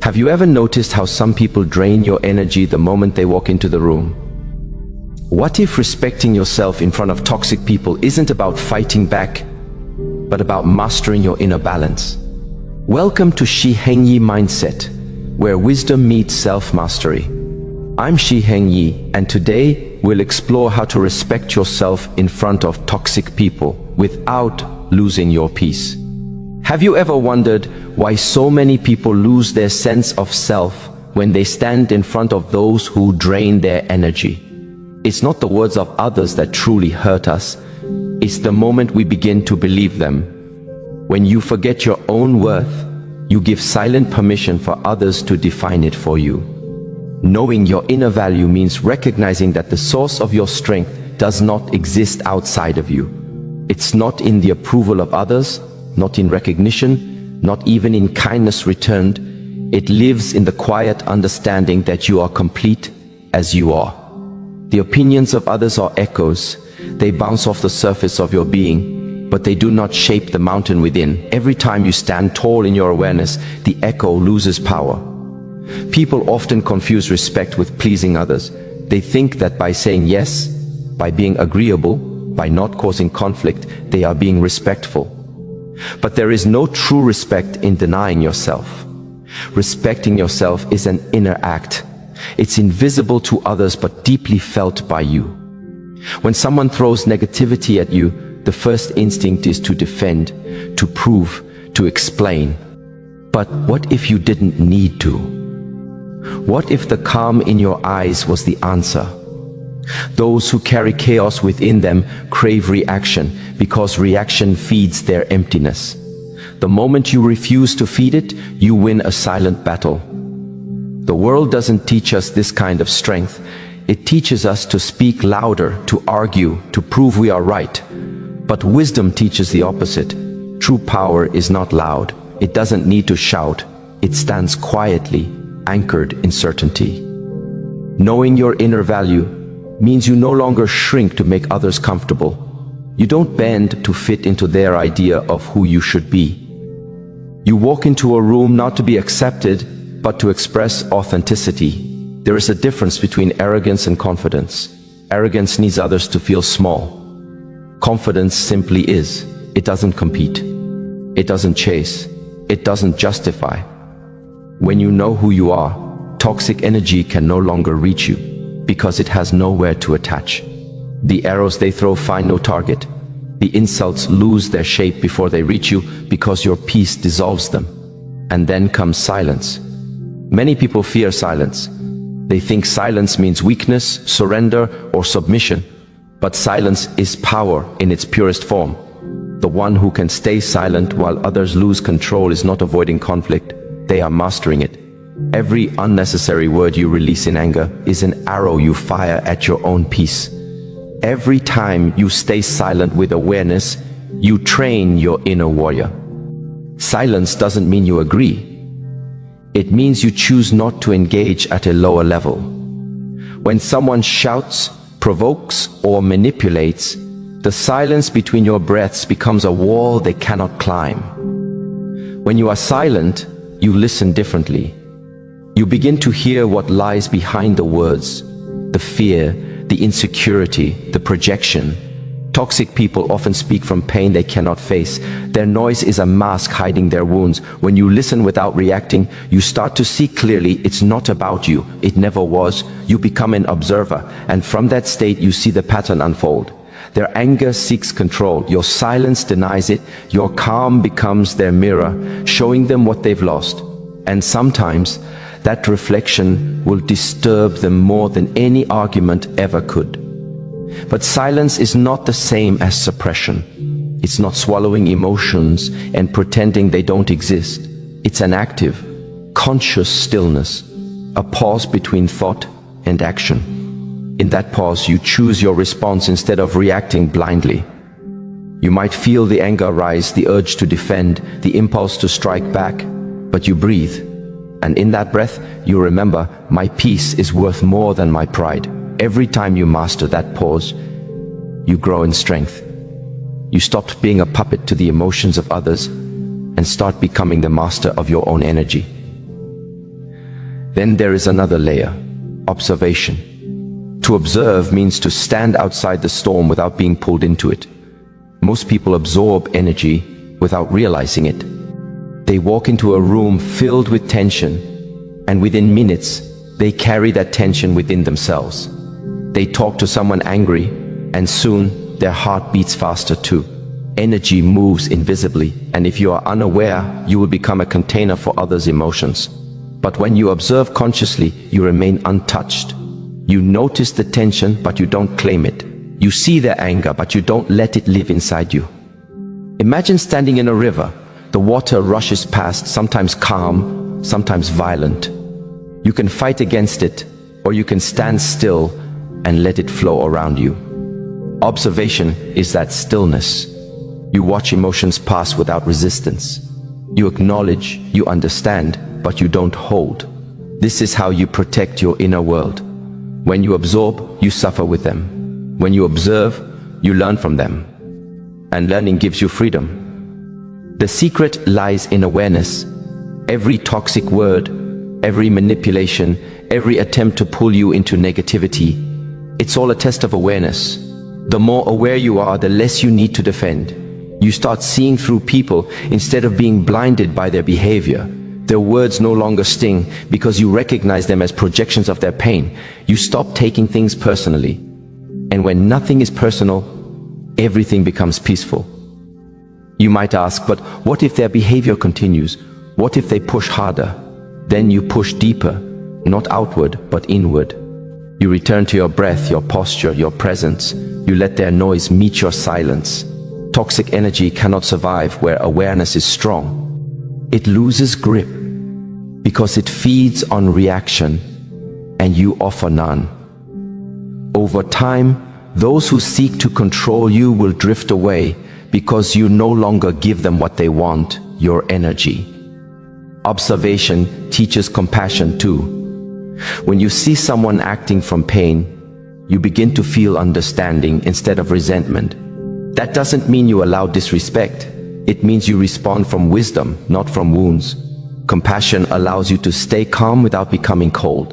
Have you ever noticed how some people drain your energy the moment they walk into the room? What if respecting yourself in front of toxic people isn't about fighting back, but about mastering your inner balance? Welcome to Shi Heng Yi Mindset, where wisdom meets self-mastery. I'm Shi Heng Yi, and today we'll explore how to respect yourself in front of toxic people without losing your peace. Have you ever wondered why so many people lose their sense of self when they stand in front of those who drain their energy? It's not the words of others that truly hurt us. It's the moment we begin to believe them. When you forget your own worth, you give silent permission for others to define it for you. Knowing your inner value means recognizing that the source of your strength does not exist outside of you. It's not in the approval of others, not in recognition, not even in kindness returned. It lives in the quiet understanding that you are complete as you are. The opinions of others are echoes. They bounce off the surface of your being, but they do not shape the mountain within. Every time you stand tall in your awareness, the echo loses power. People often confuse respect with pleasing others. They think that by saying yes, by being agreeable, by not causing conflict, they are being respectful. But there is no true respect in denying yourself. Respecting yourself is an inner act. It's invisible to others but deeply felt by you. When someone throws negativity at you, the first instinct is to defend, to prove, to explain. But what if you didn't need to? What if the calm in your eyes was the answer? Those who carry chaos within them crave reaction because reaction feeds their emptiness. The moment you refuse to feed it, you win a silent battle. The world doesn't teach us this kind of strength. It teaches us to speak louder, to argue, to prove we are right. But wisdom teaches the opposite. True power is not loud. It doesn't need to shout. It stands quietly, anchored in certainty. Knowing your inner value means you no longer shrink to make others comfortable. You don't bend to fit into their idea of who you should be. You walk into a room not to be accepted, but to express authenticity. There is a difference between arrogance and confidence. Arrogance needs others to feel small. Confidence simply is. It doesn't compete. It doesn't chase. It doesn't justify. When you know who you are, toxic energy can no longer reach you, because it has nowhere to attach. The arrows they throw find no target. The insults lose their shape before they reach you because your peace dissolves them. And then comes silence. Many people fear silence. They think silence means weakness, surrender, or submission. But silence is power in its purest form. The one who can stay silent while others lose control is not avoiding conflict. They are mastering it. Every unnecessary word you release in anger is an arrow you fire at your own peace. Every time you stay silent with awareness, you train your inner warrior. Silence doesn't mean you agree. It means you choose not to engage at a lower level. When someone shouts, provokes, or manipulates, the silence between your breaths becomes a wall they cannot climb. When you are silent, you listen differently. You begin to hear what lies behind the words, the fear, the insecurity, the projection. Toxic people often speak from pain they cannot face. Their noise is a mask hiding their wounds. When you listen without reacting, you start to see clearly it's not about you. It never was. You become an observer, and from that state you see the pattern unfold. Their anger seeks control. Your silence denies it. Your calm becomes their mirror, showing them what they've lost. And sometimes, that reflection will disturb them more than any argument ever could. But silence is not the same as suppression. It's not swallowing emotions and pretending they don't exist. It's an active, conscious stillness, a pause between thought and action. In that pause, you choose your response instead of reacting blindly. You might feel the anger rise, the urge to defend, the impulse to strike back, but you breathe. And in that breath, you remember, my peace is worth more than my pride. Every time you master that pause, you grow in strength. You stop being a puppet to the emotions of others and start becoming the master of your own energy. Then there is another layer, observation. To observe means to stand outside the storm without being pulled into it. Most people absorb energy without realizing it. They walk into a room filled with tension, and within minutes, they carry that tension within themselves. They talk to someone angry, and soon their heart beats faster too. Energy moves invisibly, and if you are unaware, you will become a container for others' emotions. But when you observe consciously, you remain untouched. You notice the tension, but you don't claim it. You see their anger, but you don't let it live inside you. Imagine standing in a river. The water rushes past, sometimes calm, sometimes violent. You can fight against it, or you can stand still and let it flow around you. Observation is that stillness. You watch emotions pass without resistance. You acknowledge, you understand, but you don't hold. This is how you protect your inner world. When you absorb, you suffer with them. When you observe, you learn from them. And learning gives you freedom. The secret lies in awareness. Every toxic word, every manipulation, every attempt to pull you into negativity, it's all a test of awareness. The more aware you are, the less you need to defend. You start seeing through people instead of being blinded by their behavior. Their words no longer sting because you recognize them as projections of their pain. You stop taking things personally. And when nothing is personal, everything becomes peaceful. You might ask, but what if their behavior continues? What if they push harder? Then you push deeper, not outward, but inward. You return to your breath, your posture, your presence. You let their noise meet your silence. Toxic energy cannot survive where awareness is strong. It loses grip because it feeds on reaction, and you offer none. Over time, those who seek to control you will drift away because you no longer give them what they want, your energy. Observation teaches compassion too. When you see someone acting from pain, you begin to feel understanding instead of resentment. That doesn't mean you allow disrespect. It means you respond from wisdom, not from wounds. Compassion allows you to stay calm without becoming cold.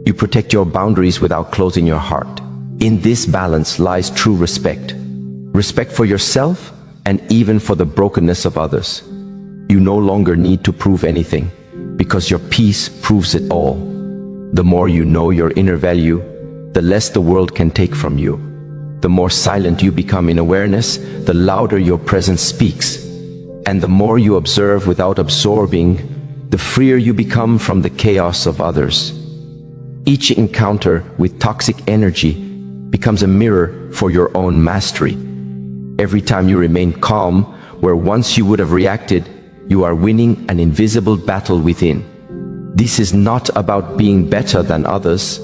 You protect your boundaries without closing your heart. In this balance lies true respect. Respect for yourself and even for the brokenness of others. You no longer need to prove anything because your peace proves it all. The more you know your inner value, the less the world can take from you. The more silent you become in awareness, the louder your presence speaks. And the more you observe without absorbing, the freer you become from the chaos of others. Each encounter with toxic energy becomes a mirror for your own mastery. Every time you remain calm, where once you would have reacted, you are winning an invisible battle within. This is not about being better than others.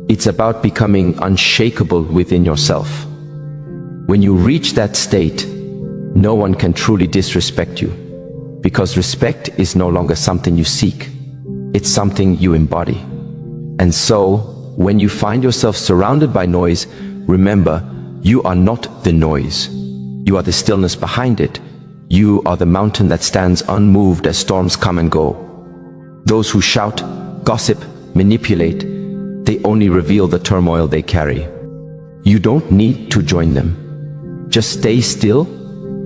It's about becoming unshakable within yourself. When you reach that state, no one can truly disrespect you, because respect is no longer something you seek. It's something you embody. And so, when you find yourself surrounded by noise, remember, you are not the noise. You are the stillness behind it. You are the mountain that stands unmoved as storms come and go. Those who shout, gossip, manipulate, they only reveal the turmoil they carry. You don't need to join them. Just stay still,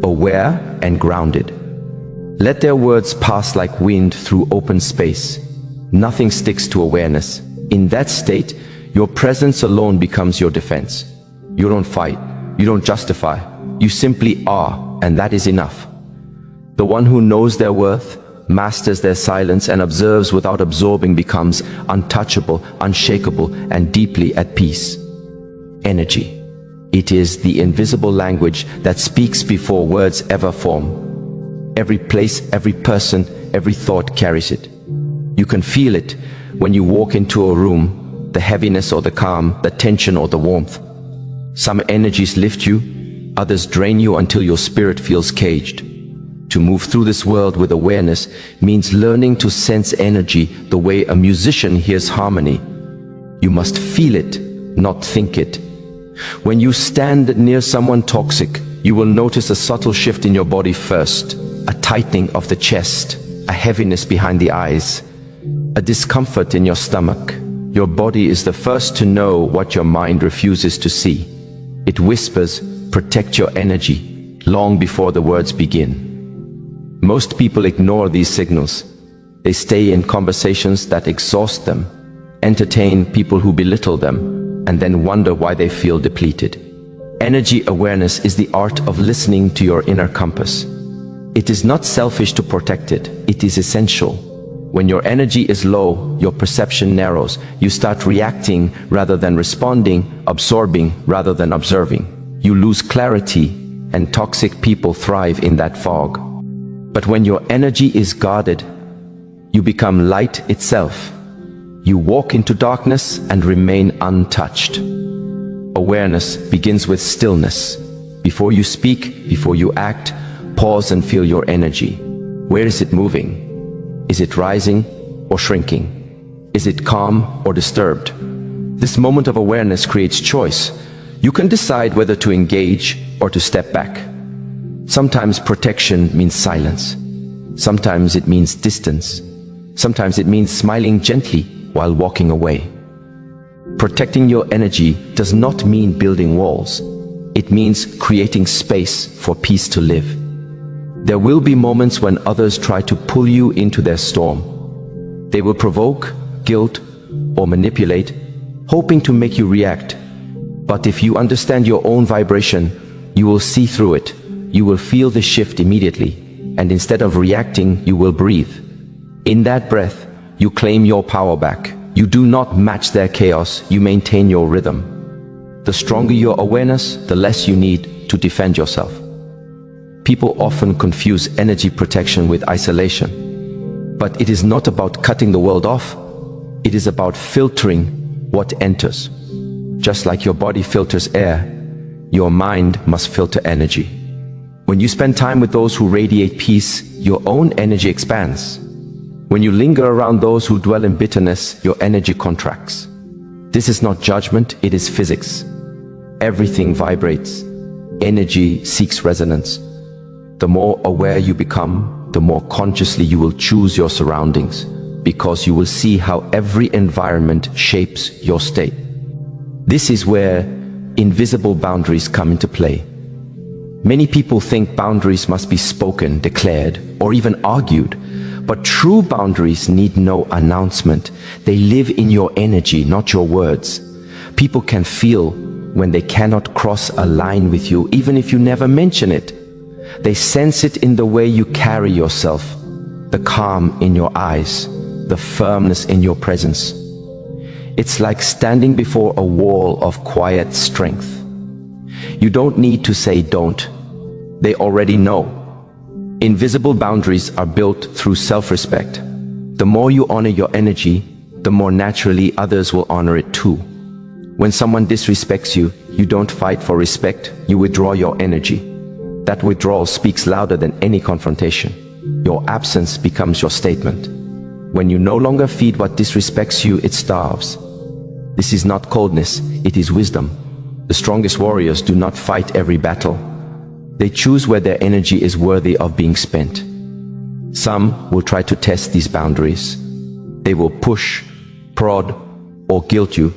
aware and grounded. Let their words pass like wind through open space. Nothing sticks to awareness. In that state, your presence alone becomes your defense. You don't fight, you don't justify, you simply are, and that is enough. The one who knows their worth, masters their silence and observes without absorbing becomes untouchable, unshakable, and deeply at peace. Energy. It is the invisible language that speaks before words ever form. Every place, every person, every thought carries it. You can feel it when you walk into a room, the heaviness or the calm, the tension or the warmth. Some energies lift you, others drain you until your spirit feels caged. To move through this world with awareness means learning to sense energy the way a musician hears harmony. You must feel it, not think it. When you stand near someone toxic, you will notice a subtle shift in your body first, a tightening of the chest, a heaviness behind the eyes. a discomfort in your stomach. Your body is the first to know what your mind refuses to see. It whispers, "Protect your energy," long before the words begin. Most people ignore these signals. They stay in conversations that exhaust them, entertain people who belittle them, and then wonder why they feel depleted. Energy awareness is the art of listening to your inner compass. It is not selfish to protect it, it is essential. When your energy is low, your perception narrows. You start reacting rather than responding, absorbing rather than observing. You lose clarity, and toxic people thrive in that fog. But when your energy is guarded, you become light itself. You walk into darkness and remain untouched. Awareness begins with stillness. Before you speak, before you act, pause and feel your energy. Where is it moving? Is it rising or shrinking? Is it calm or disturbed? This moment of awareness creates choice. You can decide whether to engage or to step back. Sometimes protection means silence. Sometimes it means distance. Sometimes it means smiling gently while walking away. Protecting your energy does not mean building walls. It means creating space for peace to live. There will be moments when others try to pull you into their storm. They will provoke, guilt, or manipulate, hoping to make you react. But if you understand your own vibration, you will see through it. You will feel the shift immediately, and instead of reacting, you will breathe. In that breath, you claim your power back. You do not match their chaos, you maintain your rhythm. The stronger your awareness, the less you need to defend yourself. People often confuse energy protection with isolation. But it is not about cutting the world off. It is about filtering what enters. Just like your body filters air, your mind must filter energy. When you spend time with those who radiate peace, your own energy expands. When you linger around those who dwell in bitterness, your energy contracts. This is not judgment, it is physics. Everything vibrates. Energy seeks resonance. The more aware you become, the more consciously you will choose your surroundings, because you will see how every environment shapes your state. This is where invisible boundaries come into play. Many people think boundaries must be spoken, declared, or even argued, but true boundaries need no announcement. They live in your energy, not your words. People can feel when they cannot cross a line with you, even if you never mention it. They sense it in the way you carry yourself, the calm in your eyes, the firmness in your presence. It's like standing before a wall of quiet strength. You don't need to say don't. They already know. Invisible boundaries are built through self-respect. The more you honor your energy, the more naturally others will honor it too. When someone disrespects you, you don't fight for respect, you withdraw your energy. That withdrawal speaks louder than any confrontation. Your absence becomes your statement. When you no longer feed what disrespects you, it starves. This is not coldness, it is wisdom. The strongest warriors do not fight every battle. They choose where their energy is worthy of being spent. Some will try to test these boundaries. They will push, prod, or guilt you,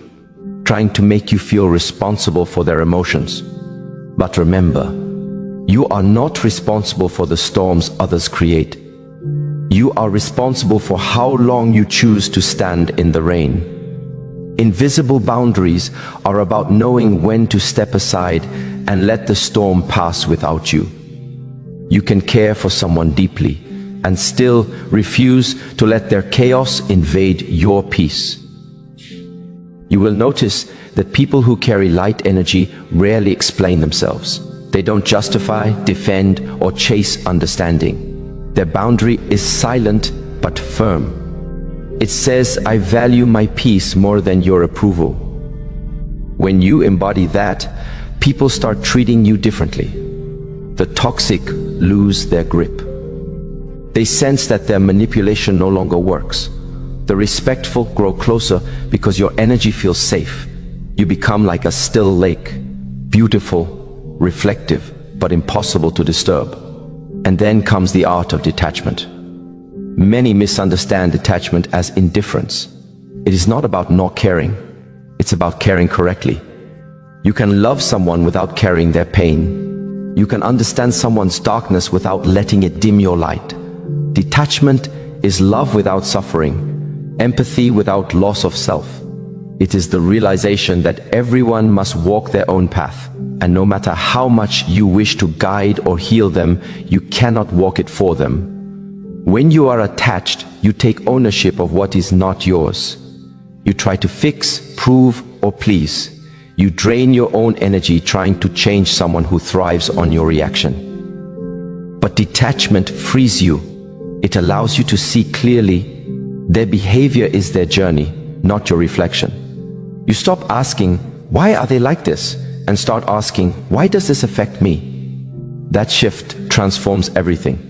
trying to make you feel responsible for their emotions. But remember, you are not responsible for the storms others create. You are responsible for how long you choose to stand in the rain. Invisible boundaries are about knowing when to step aside and let the storm pass without you. You can care for someone deeply and still refuse to let their chaos invade your peace. You will notice that people who carry light energy rarely explain themselves. They don't justify, defend, or chase understanding. Their boundary is silent but firm. It says, I value my peace more than your approval. When you embody that, people start treating you differently. The toxic lose their grip. They sense that their manipulation no longer works. The respectful grow closer because your energy feels safe. You become like a still lake, beautiful, reflective, but impossible to disturb. And then comes the art of detachment. Many misunderstand detachment as indifference. It is not about not caring. It's about caring correctly. You can love someone without carrying their pain. You can understand someone's darkness without letting it dim your light. Detachment is love without suffering, empathy without loss of self. It is the realization that everyone must walk their own path, and no matter how much you wish to guide or heal them, you cannot walk it for them. When you are attached, you take ownership of what is not yours. You try to fix, prove, or please. You drain your own energy trying to change someone who thrives on your reaction. But detachment frees you. It allows you to see clearly. Their behavior is their journey, not your reflection. You stop asking, why are they like this? And start asking, why does this affect me? That shift transforms everything.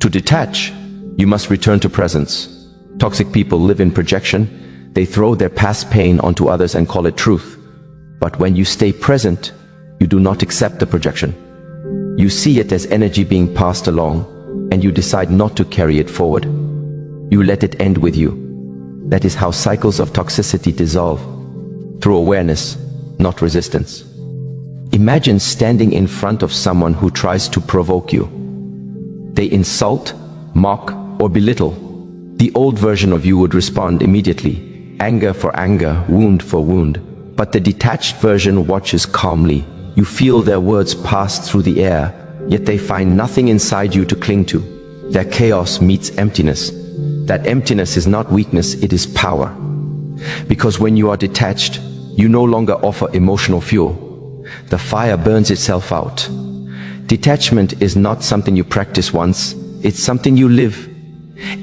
To detach, you must return to presence. Toxic people live in projection. They throw their past pain onto others and call it truth. But when you stay present, you do not accept the projection. You see it as energy being passed along, and you decide not to carry it forward. You let it end with you. That is how cycles of toxicity dissolve, through awareness, not resistance. Imagine standing in front of someone who tries to provoke you. They insult, mock, or belittle. The old version of you would respond immediately, anger for anger, wound for wound. But the detached version watches calmly. You feel their words pass through the air, yet they find nothing inside you to cling to. Their chaos meets emptiness. That emptiness is not weakness, it is power. Because when you are detached, you no longer offer emotional fuel. The fire burns itself out. Detachment is not something you practice once, it's something you live.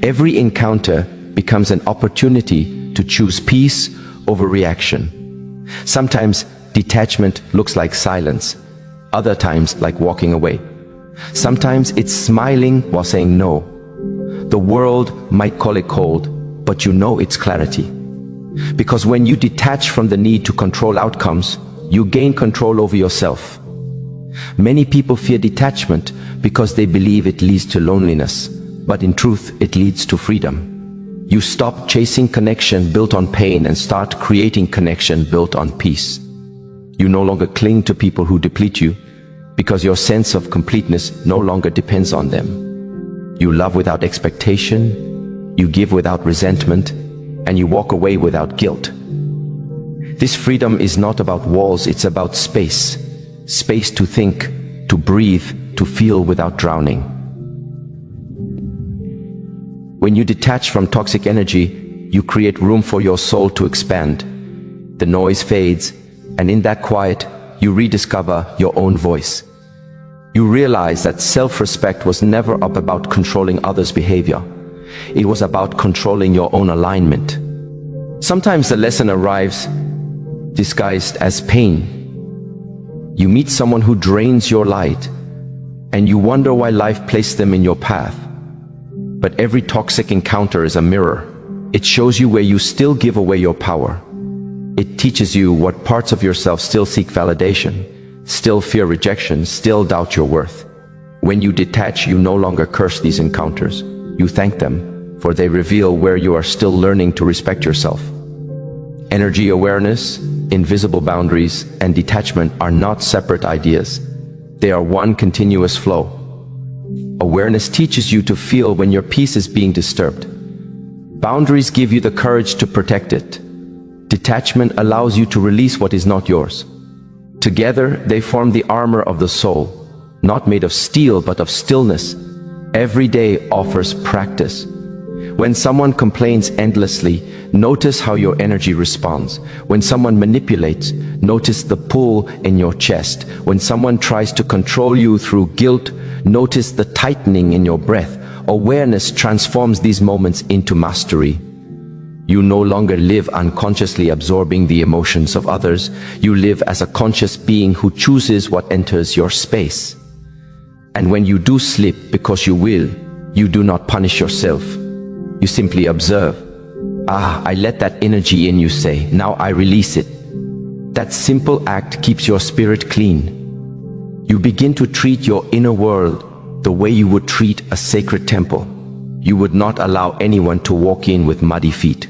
Every encounter becomes an opportunity to choose peace over reaction. Sometimes detachment looks like silence, other times like walking away. Sometimes it's smiling while saying no. The world might call it cold, but you know it's clarity. Because when you detach from the need to control outcomes, you gain control over yourself. Many people fear detachment because they believe it leads to loneliness, but in truth, it leads to freedom. You stop chasing connection built on pain and start creating connection built on peace. You no longer cling to people who deplete you because your sense of completeness no longer depends on them. You love without expectation, you give without resentment, and you walk away without guilt. This freedom is not about walls, it's about space. Space to think, to breathe, to feel without drowning. When you detach from toxic energy, you create room for your soul to expand. The noise fades, and in that quiet, you rediscover your own voice. You realize that self-respect was never about controlling others' behavior. It was about controlling your own alignment. Sometimes the lesson arrives disguised as pain. You meet someone who drains your light, and you wonder why life placed them in your path. But every toxic encounter is a mirror. It shows you where you still give away your power. It teaches you what parts of yourself still seek validation, still fear rejection, still doubt your worth. When you detach, you no longer curse these encounters. You thank them, for they reveal where you are still learning to respect yourself. Energy awareness, invisible boundaries, and detachment are not separate ideas. They are one continuous flow. Awareness teaches you to feel when your peace is being disturbed. Boundaries give you the courage to protect it. Detachment allows you to release what is not yours. Together, they form the armor of the soul, not made of steel but of stillness. Every day offers practice. When someone complains endlessly, notice how your energy responds. When someone manipulates, notice the pull in your chest. When someone tries to control you through guilt, notice the tightening in your breath. Awareness transforms these moments into mastery. You no longer live unconsciously absorbing the emotions of others. You live as a conscious being who chooses what enters your space. And when you do slip because you will, you do not punish yourself. You simply observe. I let that energy in, you say. Now I release it. That simple act keeps your spirit clean. You begin to treat your inner world the way you would treat a sacred temple. You would not allow anyone to walk in with muddy feet.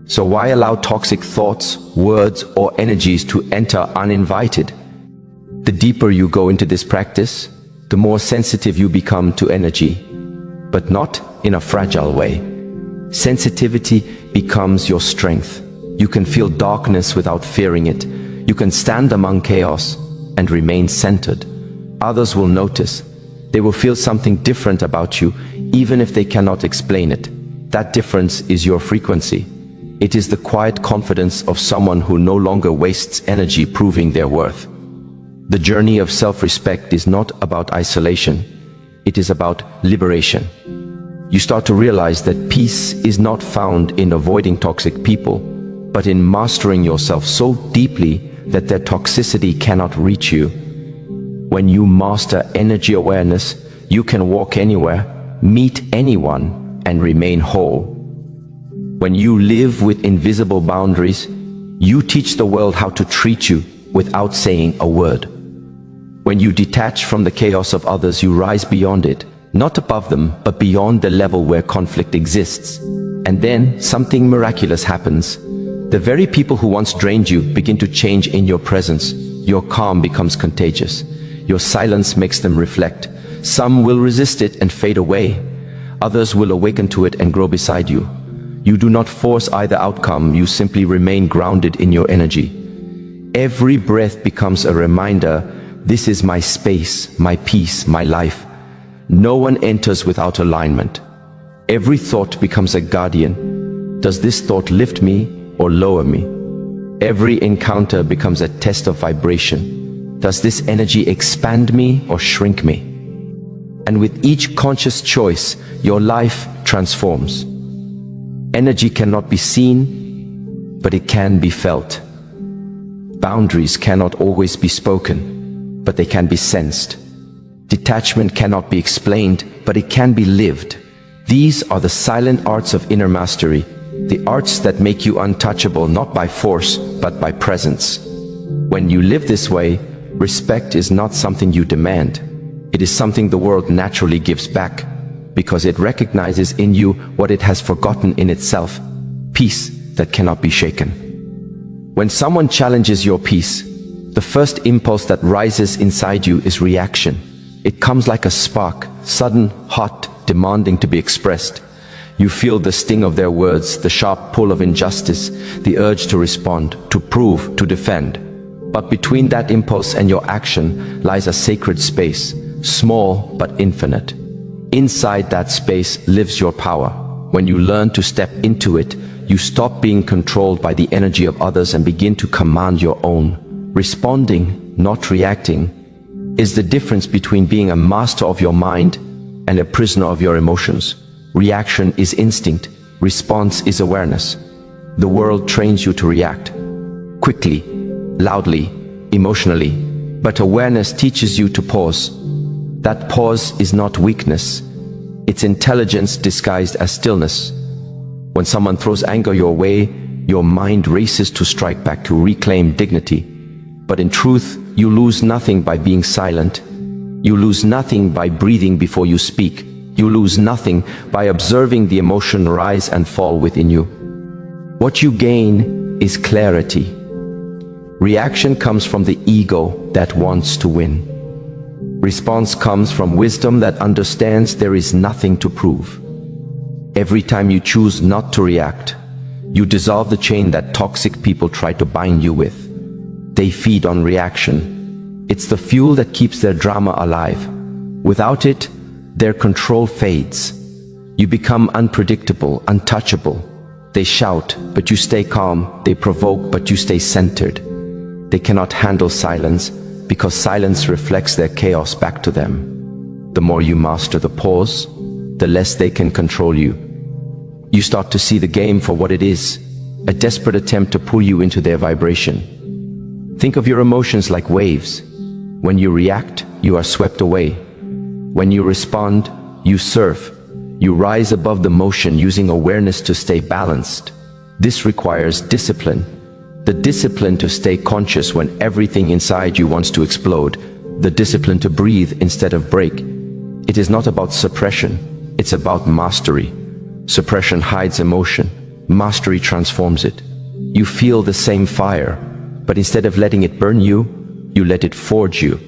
So why allow toxic thoughts, words, or energies to enter uninvited? The deeper you go into this practice, the more sensitive you become to energy, but not in a fragile way. Sensitivity becomes your strength. You can feel darkness without fearing it. You can stand among chaos and remain centered. Others will notice. They will feel something different about you, even if they cannot explain it. That difference is your frequency. It is the quiet confidence of someone who no longer wastes energy proving their worth. The journey of self-respect is not about isolation. It is about liberation. You start to realize that peace is not found in avoiding toxic people, but in mastering yourself so deeply that their toxicity cannot reach you. When you master energy awareness, you can walk anywhere, meet anyone, and remain whole. When you live with invisible boundaries, you teach the world how to treat you without saying a word. When you detach from the chaos of others, you rise beyond it, not above them, but beyond the level where conflict exists. And then something miraculous happens. The very people who once drained you begin to change in your presence. Your calm becomes contagious. Your silence makes them reflect. Some will resist it and fade away. Others will awaken to it and grow beside you. You do not force either outcome, you simply remain grounded in your energy. Every breath becomes a reminder, this is my space, my peace, my life. No one enters without alignment. Every thought becomes a guardian. Does this thought lift me or lower me? Every encounter becomes a test of vibration. Does this energy expand me or shrink me? And with each conscious choice, your life transforms. Energy cannot be seen, but it can be felt. Boundaries cannot always be spoken, but they can be sensed. Detachment cannot be explained, but it can be lived. These are the silent arts of inner mastery, the arts that make you untouchable not by force, but by presence. When you live this way, respect is not something you demand. It is something the world naturally gives back, because it recognizes in you what it has forgotten in itself, peace that cannot be shaken. When someone challenges your peace, the first impulse that rises inside you is reaction. It comes like a spark, sudden, hot, demanding to be expressed. You feel the sting of their words, the sharp pull of injustice, the urge to respond, to prove, to defend. But between that impulse and your action lies a sacred space, small but infinite. Inside that space lives your power. When you learn to step into it, you stop being controlled by the energy of others and begin to command your own. Responding, not reacting, is the difference between being a master of your mind and a prisoner of your emotions. Reaction is instinct. Response is awareness. The world trains you to react quickly, loudly, emotionally, but awareness teaches you to pause. That pause is not weakness. It's intelligence disguised as stillness. When someone throws anger your way, your mind races to strike back to reclaim dignity. But in truth, you lose nothing by being silent. You lose nothing by breathing before you speak. You lose nothing by observing the emotion rise and fall within you. What you gain is clarity. Reaction comes from the ego that wants to win. Response comes from wisdom that understands there is nothing to prove. Every time you choose not to react, you dissolve the chain that toxic people try to bind you with. They feed on reaction. It's the fuel that keeps their drama alive. Without it, their control fades. You become unpredictable, untouchable. They shout, but you stay calm. They provoke, but you stay centered. They cannot handle silence, because silence reflects their chaos back to them. The more you master the pause, the less they can control you. You start to see the game for what it is, a desperate attempt to pull you into their vibration. Think of your emotions like waves. When you react, you are swept away. When you respond, you surf. You rise above the motion using awareness to stay balanced. This requires discipline. The discipline to stay conscious when everything inside you wants to explode. The discipline to breathe instead of break. It is not about suppression. It's about mastery. Suppression hides emotion. Mastery transforms it. You feel the same fire, but instead of letting it burn you, you let it forge you.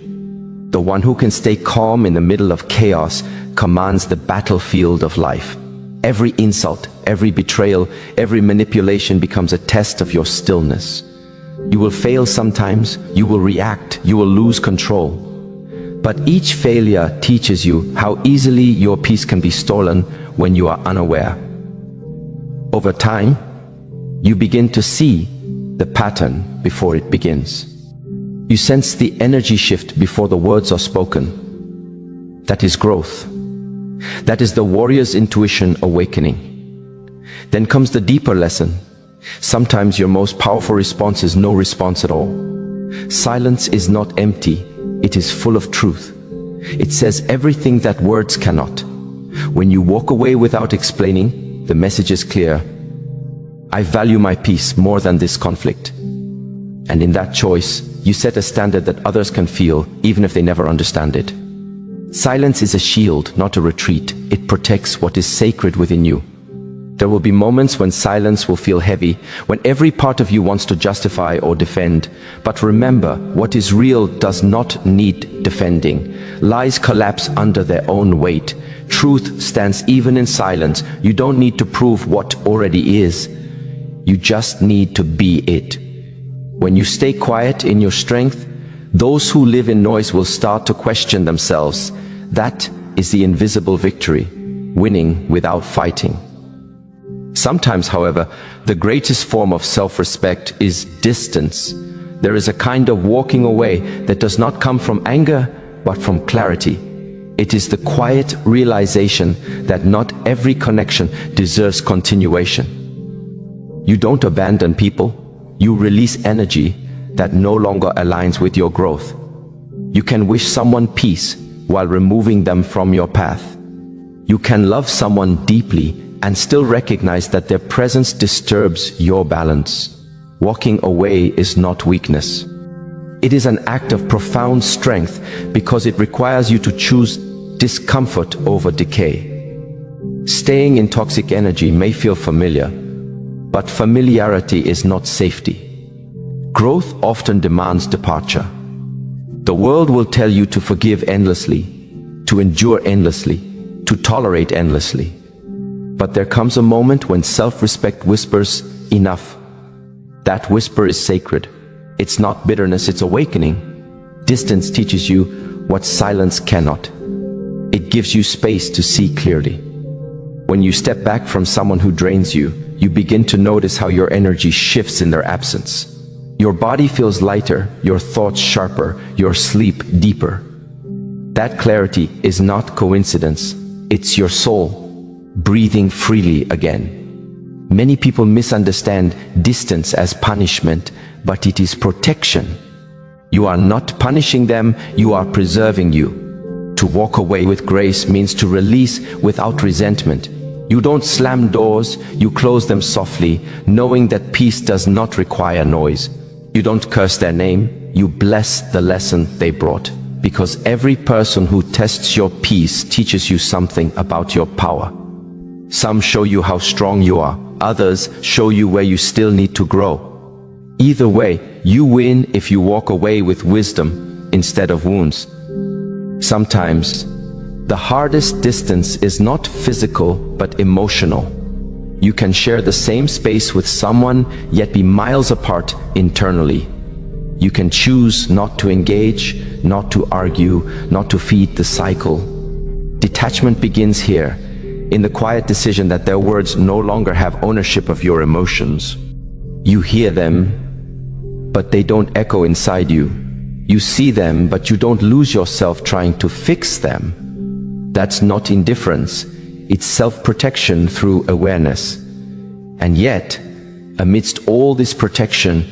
The one who can stay calm in the middle of chaos commands the battlefield of life. Every insult, every betrayal, every manipulation becomes a test of your stillness. You will fail sometimes, you will react, you will lose control. But each failure teaches you how easily your peace can be stolen when you are unaware. Over time, you begin to see the pattern before it begins. You sense the energy shift before the words are spoken. That is growth. That is the warrior's intuition awakening. Then comes the deeper lesson. Sometimes your most powerful response is no response at all. Silence is not empty, it is full of truth. It says everything that words cannot. When you walk away without explaining, the message is clear. I value my peace more than this conflict. And in that choice, you set a standard that others can feel, even if they never understand it. Silence is a shield, not a retreat. It protects what is sacred within you. There will be moments when silence will feel heavy, when every part of you wants to justify or defend. But remember, what is real does not need defending. Lies collapse under their own weight. Truth stands even in silence. You don't need to prove what already is. You just need to be it. When you stay quiet in your strength, those who live in noise will start to question themselves. That is the invisible victory, winning without fighting. Sometimes, however, the greatest form of self-respect is distance. There is a kind of walking away that does not come from anger, but from clarity. It is the quiet realization that not every connection deserves continuation. You don't abandon people, you release energy that no longer aligns with your growth. You can wish someone peace while removing them from your path. You can love someone deeply and still recognize that their presence disturbs your balance. Walking away is not weakness. It is an act of profound strength because it requires you to choose discomfort over decay. Staying in toxic energy may feel familiar, but familiarity is not safety. Growth often demands departure. The world will tell you to forgive endlessly, to endure endlessly, to tolerate endlessly. But there comes a moment when self-respect whispers, enough. That whisper is sacred. It's not bitterness, it's awakening. Distance teaches you what silence cannot. It gives you space to see clearly. When you step back from someone who drains you, you begin to notice how your energy shifts in their absence. Your body feels lighter, your thoughts sharper, your sleep deeper. That clarity is not coincidence, it's your soul breathing freely again. Many people misunderstand distance as punishment, but it is protection. You are not punishing them, you are preserving you. To walk away with grace means to release without resentment. You don't slam doors, you close them softly, knowing that peace does not require noise. You don't curse their name, you bless the lesson they brought. Because every person who tests your peace teaches you something about your power. Some show you how strong you are, others show you where you still need to grow. Either way, you win if you walk away with wisdom instead of wounds. Sometimes, the hardest distance is not physical but emotional. You can share the same space with someone yet be miles apart internally. You can choose not to engage, not to argue, not to feed the cycle. Detachment begins here, in the quiet decision that their words no longer have ownership of your emotions. You hear them, but they don't echo inside you. You see them, but you don't lose yourself trying to fix them. That's not indifference, it's self-protection through awareness. And yet, amidst all this protection,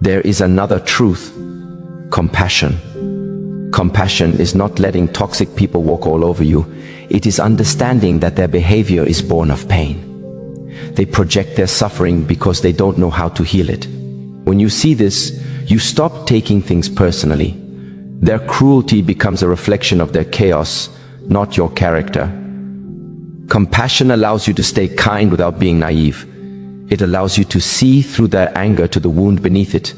there is another truth: compassion. Compassion is not letting toxic people walk all over you. It is understanding that their behavior is born of pain. They project their suffering because they don't know how to heal it. When you see this, you stop taking things personally. Their cruelty becomes a reflection of their chaos, not your character. Compassion allows you to stay kind without being naive. It allows you to see through their anger to the wound beneath it.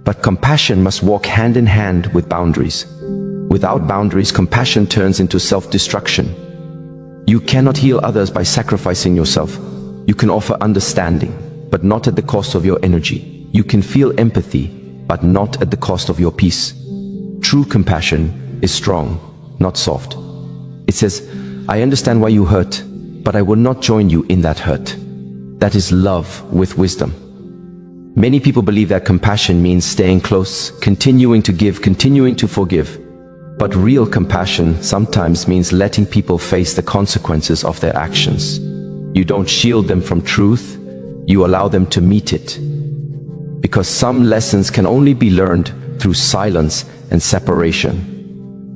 But compassion must walk hand in hand with boundaries. Without boundaries, compassion turns into self-destruction. You cannot heal others by sacrificing yourself. You can offer understanding, but not at the cost of your energy. You can feel empathy, but not at the cost of your peace. True compassion is strong, not soft. It says, I understand why you hurt, but I will not join you in that hurt. That is love with wisdom. Many people believe that compassion means staying close, continuing to give, continuing to forgive. But real compassion sometimes means letting people face the consequences of their actions. You don't shield them from truth, you allow them to meet it. Because some lessons can only be learned through silence and separation.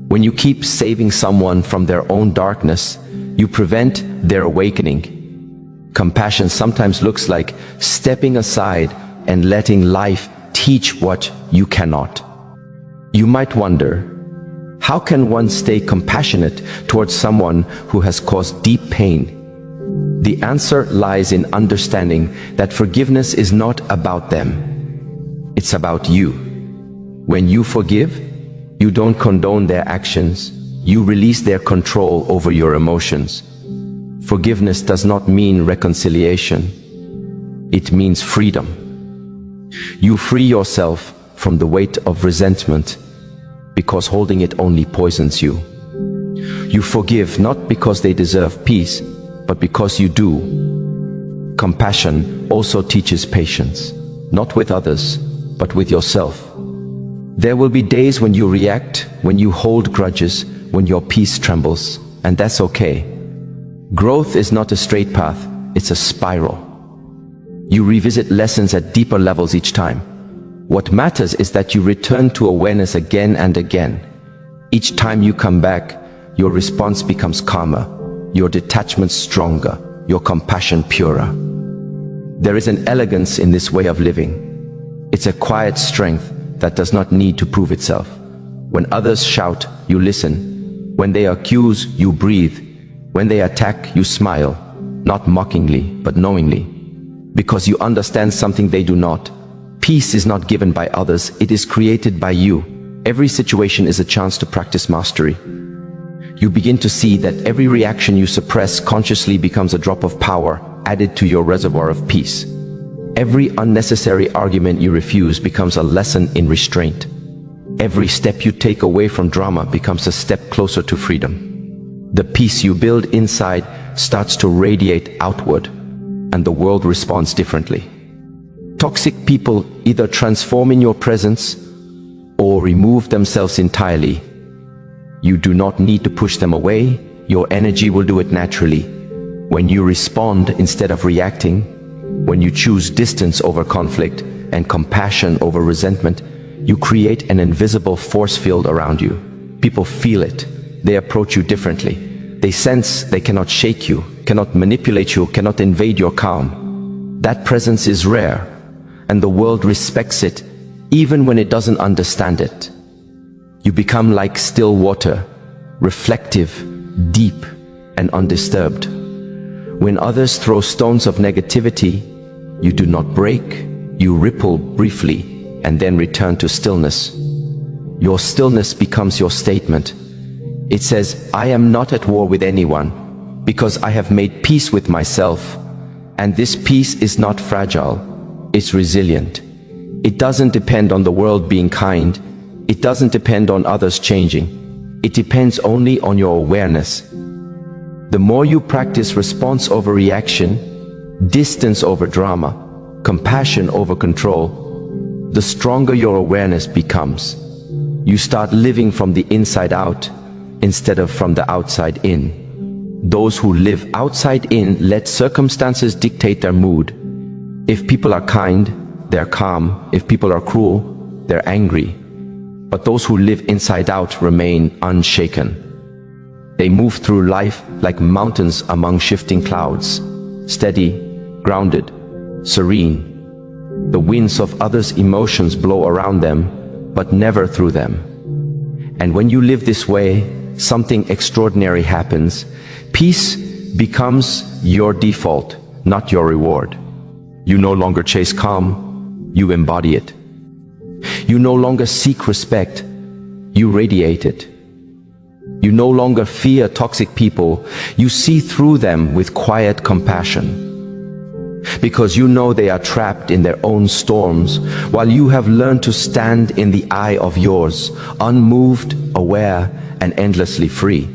When you keep saving someone from their own darkness, you prevent their awakening. Compassion sometimes looks like stepping aside and letting life teach what you cannot. You might wonder, how can one stay compassionate towards someone who has caused deep pain? The answer lies in understanding that forgiveness is not about them. It's about you. When you forgive, you don't condone their actions. You release their control over your emotions. Forgiveness does not mean reconciliation. It means freedom. You free yourself from the weight of resentment because holding it only poisons you. You forgive not because they deserve peace, but because you do. Compassion also teaches patience, not with others, but with yourself. There will be days when you react, when you hold grudges, when your peace trembles, and that's okay. Growth is not a straight path, it's a spiral. You revisit lessons at deeper levels each time. What matters is that you return to awareness again and again. Each time you come back, your response becomes calmer, your detachment stronger, your compassion purer. There is an elegance in this way of living. It's a quiet strength that does not need to prove itself. When others shout, you listen. When they accuse, you breathe. When they attack, you smile, not mockingly, but knowingly. Because you understand something they do not. Peace is not given by others, it is created by you. Every situation is a chance to practice mastery. You begin to see that every reaction you suppress consciously becomes a drop of power added to your reservoir of peace. Every unnecessary argument you refuse becomes a lesson in restraint. Every step you take away from drama becomes a step closer to freedom. The peace you build inside starts to radiate outward, and the world responds differently. Toxic people either transform in your presence or remove themselves entirely. You do not need to push them away, your energy will do it naturally. When you respond instead of reacting, when you choose distance over conflict and compassion over resentment, you create an invisible force field around you. People feel it. They approach you differently. They sense they cannot shake you, cannot manipulate you, cannot invade your calm. That presence is rare, and the world respects it even when it doesn't understand it. You become like still water, reflective, deep, and undisturbed. When others throw stones of negativity, you do not break, you ripple briefly, and then return to stillness. Your stillness becomes your statement. It says, I am not at war with anyone, because I have made peace with myself, and this peace is not fragile, it's resilient. It doesn't depend on the world being kind, it doesn't depend on others changing, it depends only on your awareness. The more you practice response over reaction, distance over drama, compassion over control, the stronger your awareness becomes. You start living from the inside out, instead of from the outside in. Those who live outside in let circumstances dictate their mood. If people are kind, they're calm. If people are cruel, they're angry. But those who live inside out remain unshaken. They move through life like mountains among shifting clouds, steady, grounded, serene. The winds of others' emotions blow around them, but never through them. And when you live this way, something extraordinary happens. Peace becomes your default, not your reward. You no longer chase calm, you embody it. You no longer seek respect, you radiate it. You no longer fear toxic people, you see through them with quiet compassion. Because you know they are trapped in their own storms, while you have learned to stand in the eye of yours, unmoved, aware, and endlessly free.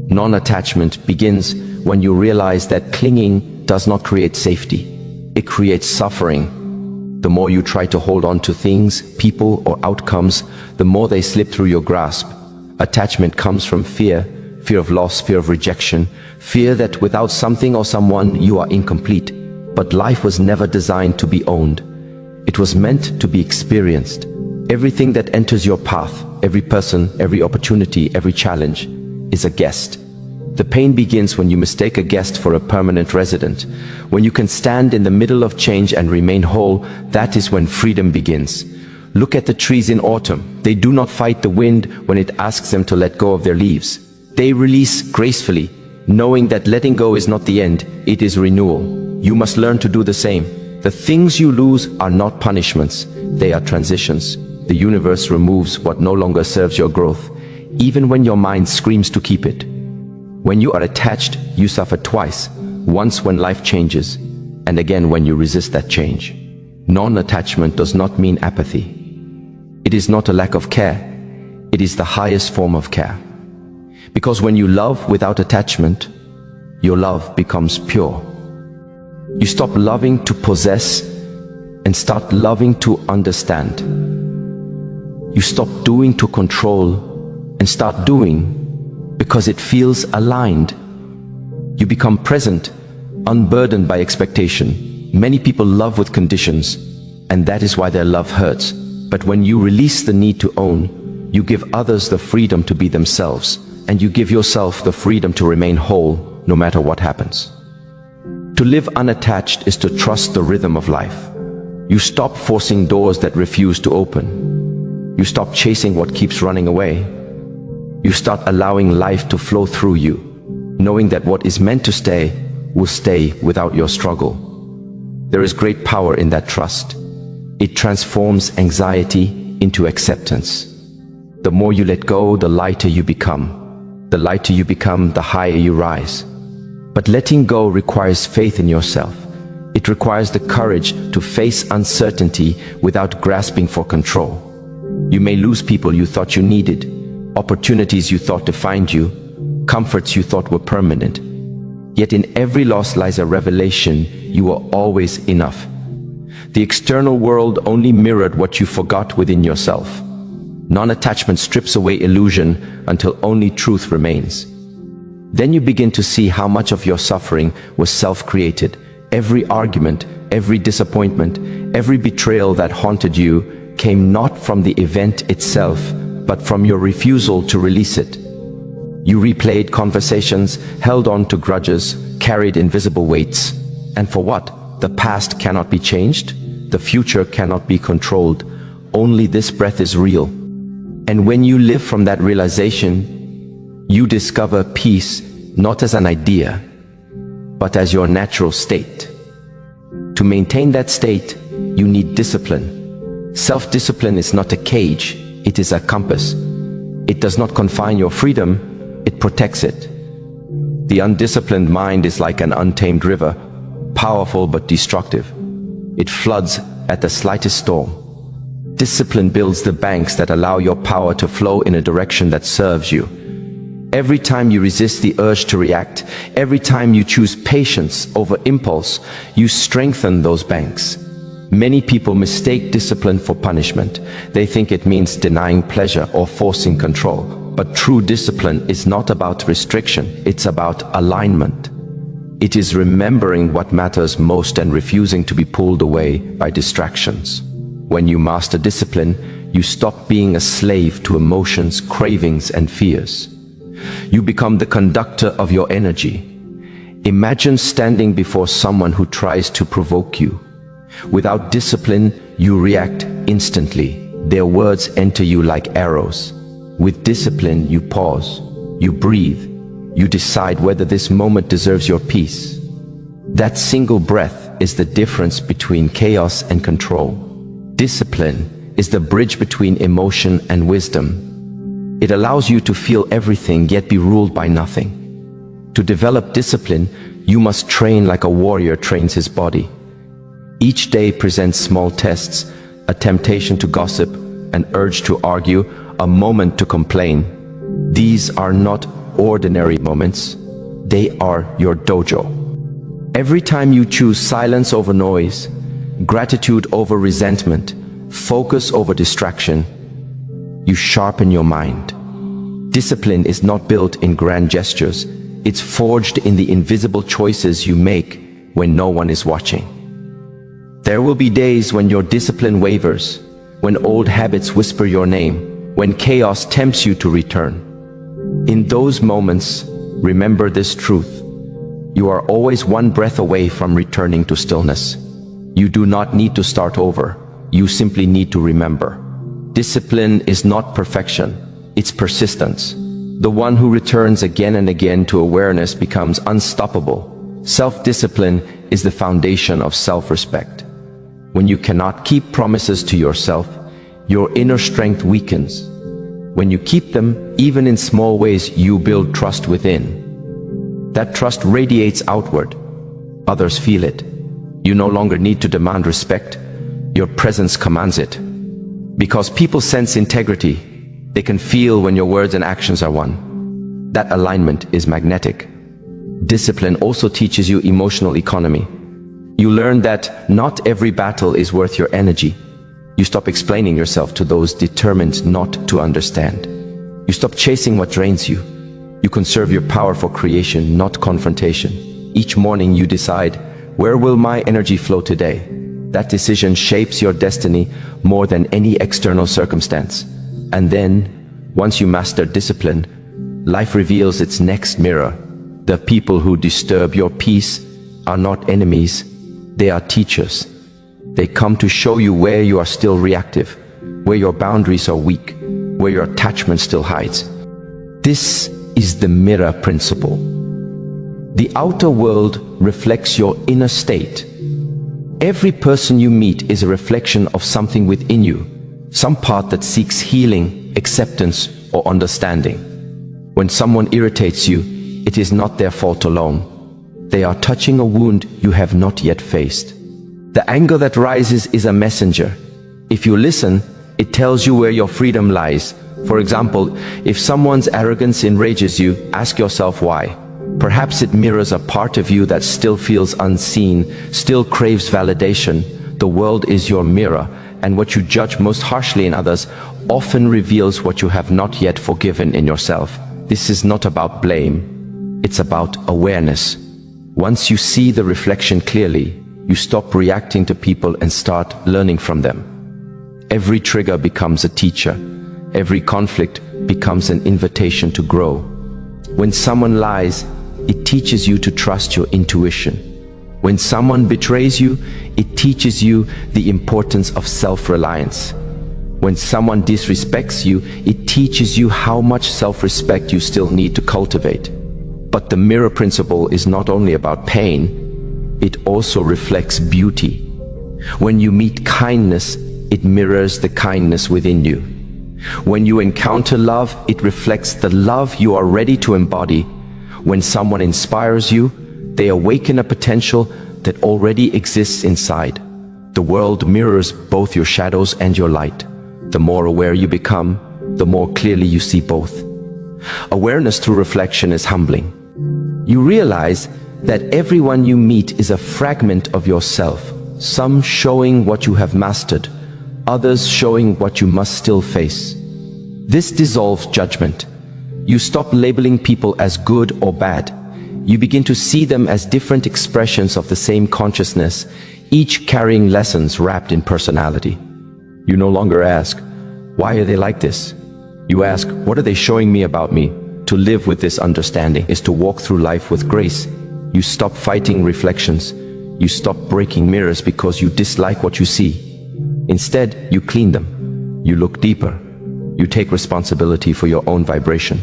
Non-attachment begins when you realize that clinging does not create safety. It creates suffering. The more you try to hold on to things, people, or outcomes, the more they slip through your grasp. Attachment comes from fear, fear of loss, fear of rejection, fear that without something or someone you are incomplete. But life was never designed to be owned. It was meant to be experienced. Everything that enters your path, every person, every opportunity, every challenge, is a guest. The pain begins when you mistake a guest for a permanent resident. When you can stand in the middle of change and remain whole, that is when freedom begins. Look at the trees in autumn. They do not fight the wind when it asks them to let go of their leaves. They release gracefully, knowing that letting go is not the end, it is renewal. You must learn to do the same. The things you lose are not punishments, they are transitions. The universe removes what no longer serves your growth, even when your mind screams to keep it. When you are attached, you suffer twice, once when life changes, and again when you resist that change. Non-attachment does not mean apathy. It is not a lack of care, it is the highest form of care. Because when you love without attachment, your love becomes pure. You stop loving to possess and start loving to understand. You stop doing to control and start doing because it feels aligned. You become present, unburdened by expectation. Many people love with conditions, and that is why their love hurts. But when you release the need to own, you give others the freedom to be themselves, and you give yourself the freedom to remain whole, no matter what happens. To live unattached is to trust the rhythm of life. You stop forcing doors that refuse to open. You stop chasing what keeps running away. You start allowing life to flow through you, knowing that what is meant to stay will stay without your struggle. There is great power in that trust. It transforms anxiety into acceptance. The more you let go, the lighter you become. The lighter you become, the higher you rise. But letting go requires faith in yourself. It requires the courage to face uncertainty without grasping for control. You may lose people you thought you needed, opportunities you thought defined you, comforts you thought were permanent. Yet in every loss lies a revelation: you are always enough. The external world only mirrored what you forgot within yourself. Non-attachment strips away illusion until only truth remains. Then you begin to see how much of your suffering was self-created. Every argument, every disappointment, every betrayal that haunted you came not from the event itself, but from your refusal to release it. You replayed conversations, held on to grudges, carried invisible weights. And for what? The past cannot be changed. The future cannot be controlled. Only this breath is real. And when you live from that realization, you discover peace not as an idea, but as your natural state. To maintain that state, you need discipline. Self-discipline is not a cage, it is a compass. It does not confine your freedom, it protects it. The undisciplined mind is like an untamed river, powerful but destructive. It floods at the slightest storm. Discipline builds the banks that allow your power to flow in a direction that serves you. Every time you resist the urge to react, every time you choose patience over impulse, you strengthen those banks. Many people mistake discipline for punishment. They think it means denying pleasure or forcing control. But true discipline is not about restriction, it's about alignment. It is remembering what matters most and refusing to be pulled away by distractions. When you master discipline, you stop being a slave to emotions, cravings, and fears. You become the conductor of your energy. Imagine standing before someone who tries to provoke you. Without discipline, you react instantly. Their words enter you like arrows. With discipline, you pause, you breathe, You decide whether this moment deserves your peace. That single breath is the difference between chaos and control. Discipline is the bridge between emotion and wisdom. It allows you to feel everything yet be ruled by nothing. To develop discipline, you must train like a warrior trains his body. Each day presents small tests, a temptation to gossip, an urge to argue, a moment to complain. These are not ordinary moments. They are your dojo. Every time you choose silence over noise, gratitude over resentment, focus over distraction, you sharpen your mind. Discipline is not built in grand gestures. It's forged in the invisible choices you make when no one is watching. There will be days when your discipline wavers, when old habits whisper your name, when chaos tempts you to return. In those moments, remember this truth. You are always one breath away from returning to stillness. You do not need to start over. You simply need to remember. Discipline is not perfection, it's persistence. The one who returns again and again to awareness becomes unstoppable. Self-discipline is the foundation of self-respect. When you cannot keep promises to yourself, your inner strength weakens. When you keep them, even in small ways, you build trust within. That trust radiates outward. Others feel it. You no longer need to demand respect. Your presence commands it. Because people sense integrity, they can feel when your words and actions are one. That alignment is magnetic. Discipline also teaches you emotional economy. You learn that not every battle is worth your energy. You stop explaining yourself to those determined not to understand. You stop chasing what drains you. You conserve your power for creation, not confrontation. Each morning you decide, where will my energy flow today? That decision shapes your destiny more than any external circumstance. And then, once you master discipline, life reveals its next mirror. The people who disturb your peace are not enemies. They are teachers. They come to show you where you are still reactive, where your boundaries are weak, where your attachment still hides. This is the mirror principle. The outer world reflects your inner state. Every person you meet is a reflection of something within you, some part that seeks healing, acceptance, or understanding. When someone irritates you, it is not their fault alone. They are touching a wound you have not yet faced. The anger that rises is a messenger. If you listen, it tells you where your freedom lies. For example, if someone's arrogance enrages you, ask yourself why. Perhaps it mirrors a part of you that still feels unseen, still craves validation. The world is your mirror, and what you judge most harshly in others often reveals what you have not yet forgiven in yourself. This is not about blame. It's about awareness. Once you see the reflection clearly, you stop reacting to people and start learning from them. Every trigger becomes a teacher. Every conflict becomes an invitation to grow. When someone lies, it teaches you to trust your intuition. When someone betrays you, it teaches you the importance of self-reliance. When someone disrespects you, it teaches you how much self-respect you still need to cultivate. But the mirror principle is not only about pain, it also reflects beauty. When you meet kindness, it mirrors the kindness within you. When you encounter love, it reflects the love you are ready to embody. When someone inspires you, they awaken a potential that already exists inside. The world mirrors both your shadows and your light. The more aware you become, the more clearly you see both. Awareness through reflection is humbling. You realize that everyone you meet is a fragment of yourself, some showing what you have mastered, others showing what you must still face. This dissolves judgment. You stop labeling people as good or bad. You begin to see them as different expressions of the same consciousness, each carrying lessons wrapped in personality. You no longer ask, why are they like this? You ask, what are they showing me about me? To live with this understanding is to walk through life with grace. You stop fighting reflections. You stop breaking mirrors because you dislike what you see. Instead, you clean them. You look deeper. You take responsibility for your own vibration.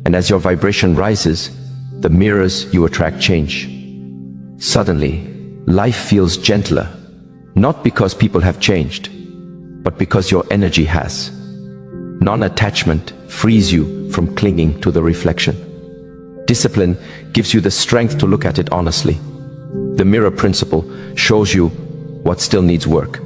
And as your vibration rises, the mirrors you attract change. Suddenly, life feels gentler, not because people have changed, but because your energy has. Non-attachment frees you from clinging to the reflection. Discipline gives you the strength to look at it honestly. The mirror principle shows you what still needs work.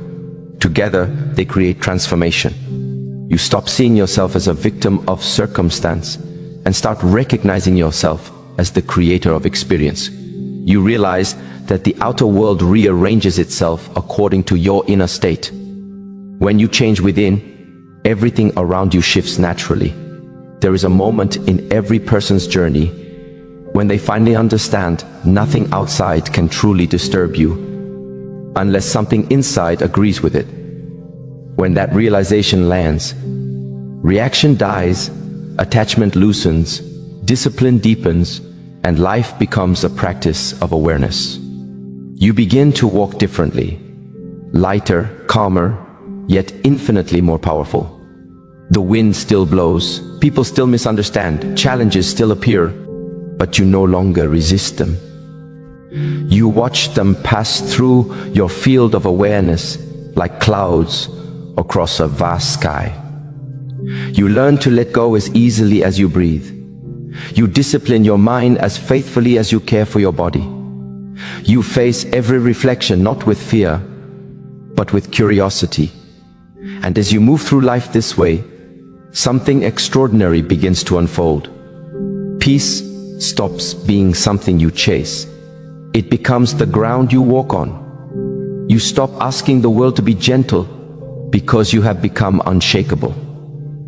Together, they create transformation. You stop seeing yourself as a victim of circumstance and start recognizing yourself as the creator of experience. You realize that the outer world rearranges itself according to your inner state. When you change within, everything around you shifts naturally. There is a moment in every person's journey when they finally understand nothing outside can truly disturb you unless something inside agrees with it. When that realization lands, reaction dies, attachment loosens, discipline deepens, and life becomes a practice of awareness. You begin to walk differently, lighter, calmer, yet infinitely more powerful. The wind still blows, people still misunderstand, challenges still appear, but you no longer resist them. You watch them pass through your field of awareness like clouds across a vast sky. You learn to let go as easily as you breathe. You discipline your mind as faithfully as you care for your body. You face every reflection not with fear, but with curiosity. And as you move through life this way, something extraordinary begins to unfold. Peace stops being something you chase. It becomes the ground you walk on. You stop asking the world to be gentle because you have become unshakable.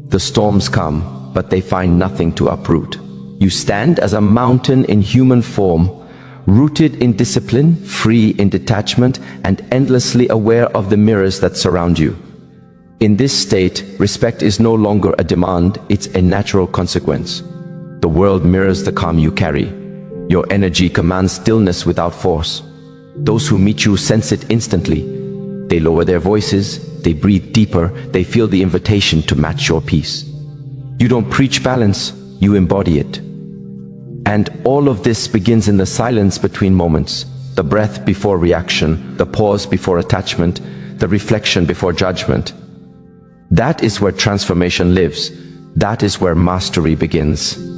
The storms come, but they find nothing to uproot. You stand as a mountain in human form, rooted in discipline, free in detachment, and endlessly aware of the mirrors that surround you. In this state, respect is no longer a demand, it's a natural consequence. The world mirrors the calm you carry. Your energy commands stillness without force. Those who meet you sense it instantly. They lower their voices, they breathe deeper, they feel the invitation to match your peace. You don't preach balance, you embody it. And all of this begins in the silence between moments, the breath before reaction, the pause before attachment, the reflection before judgment. That is where transformation lives. That is where mastery begins.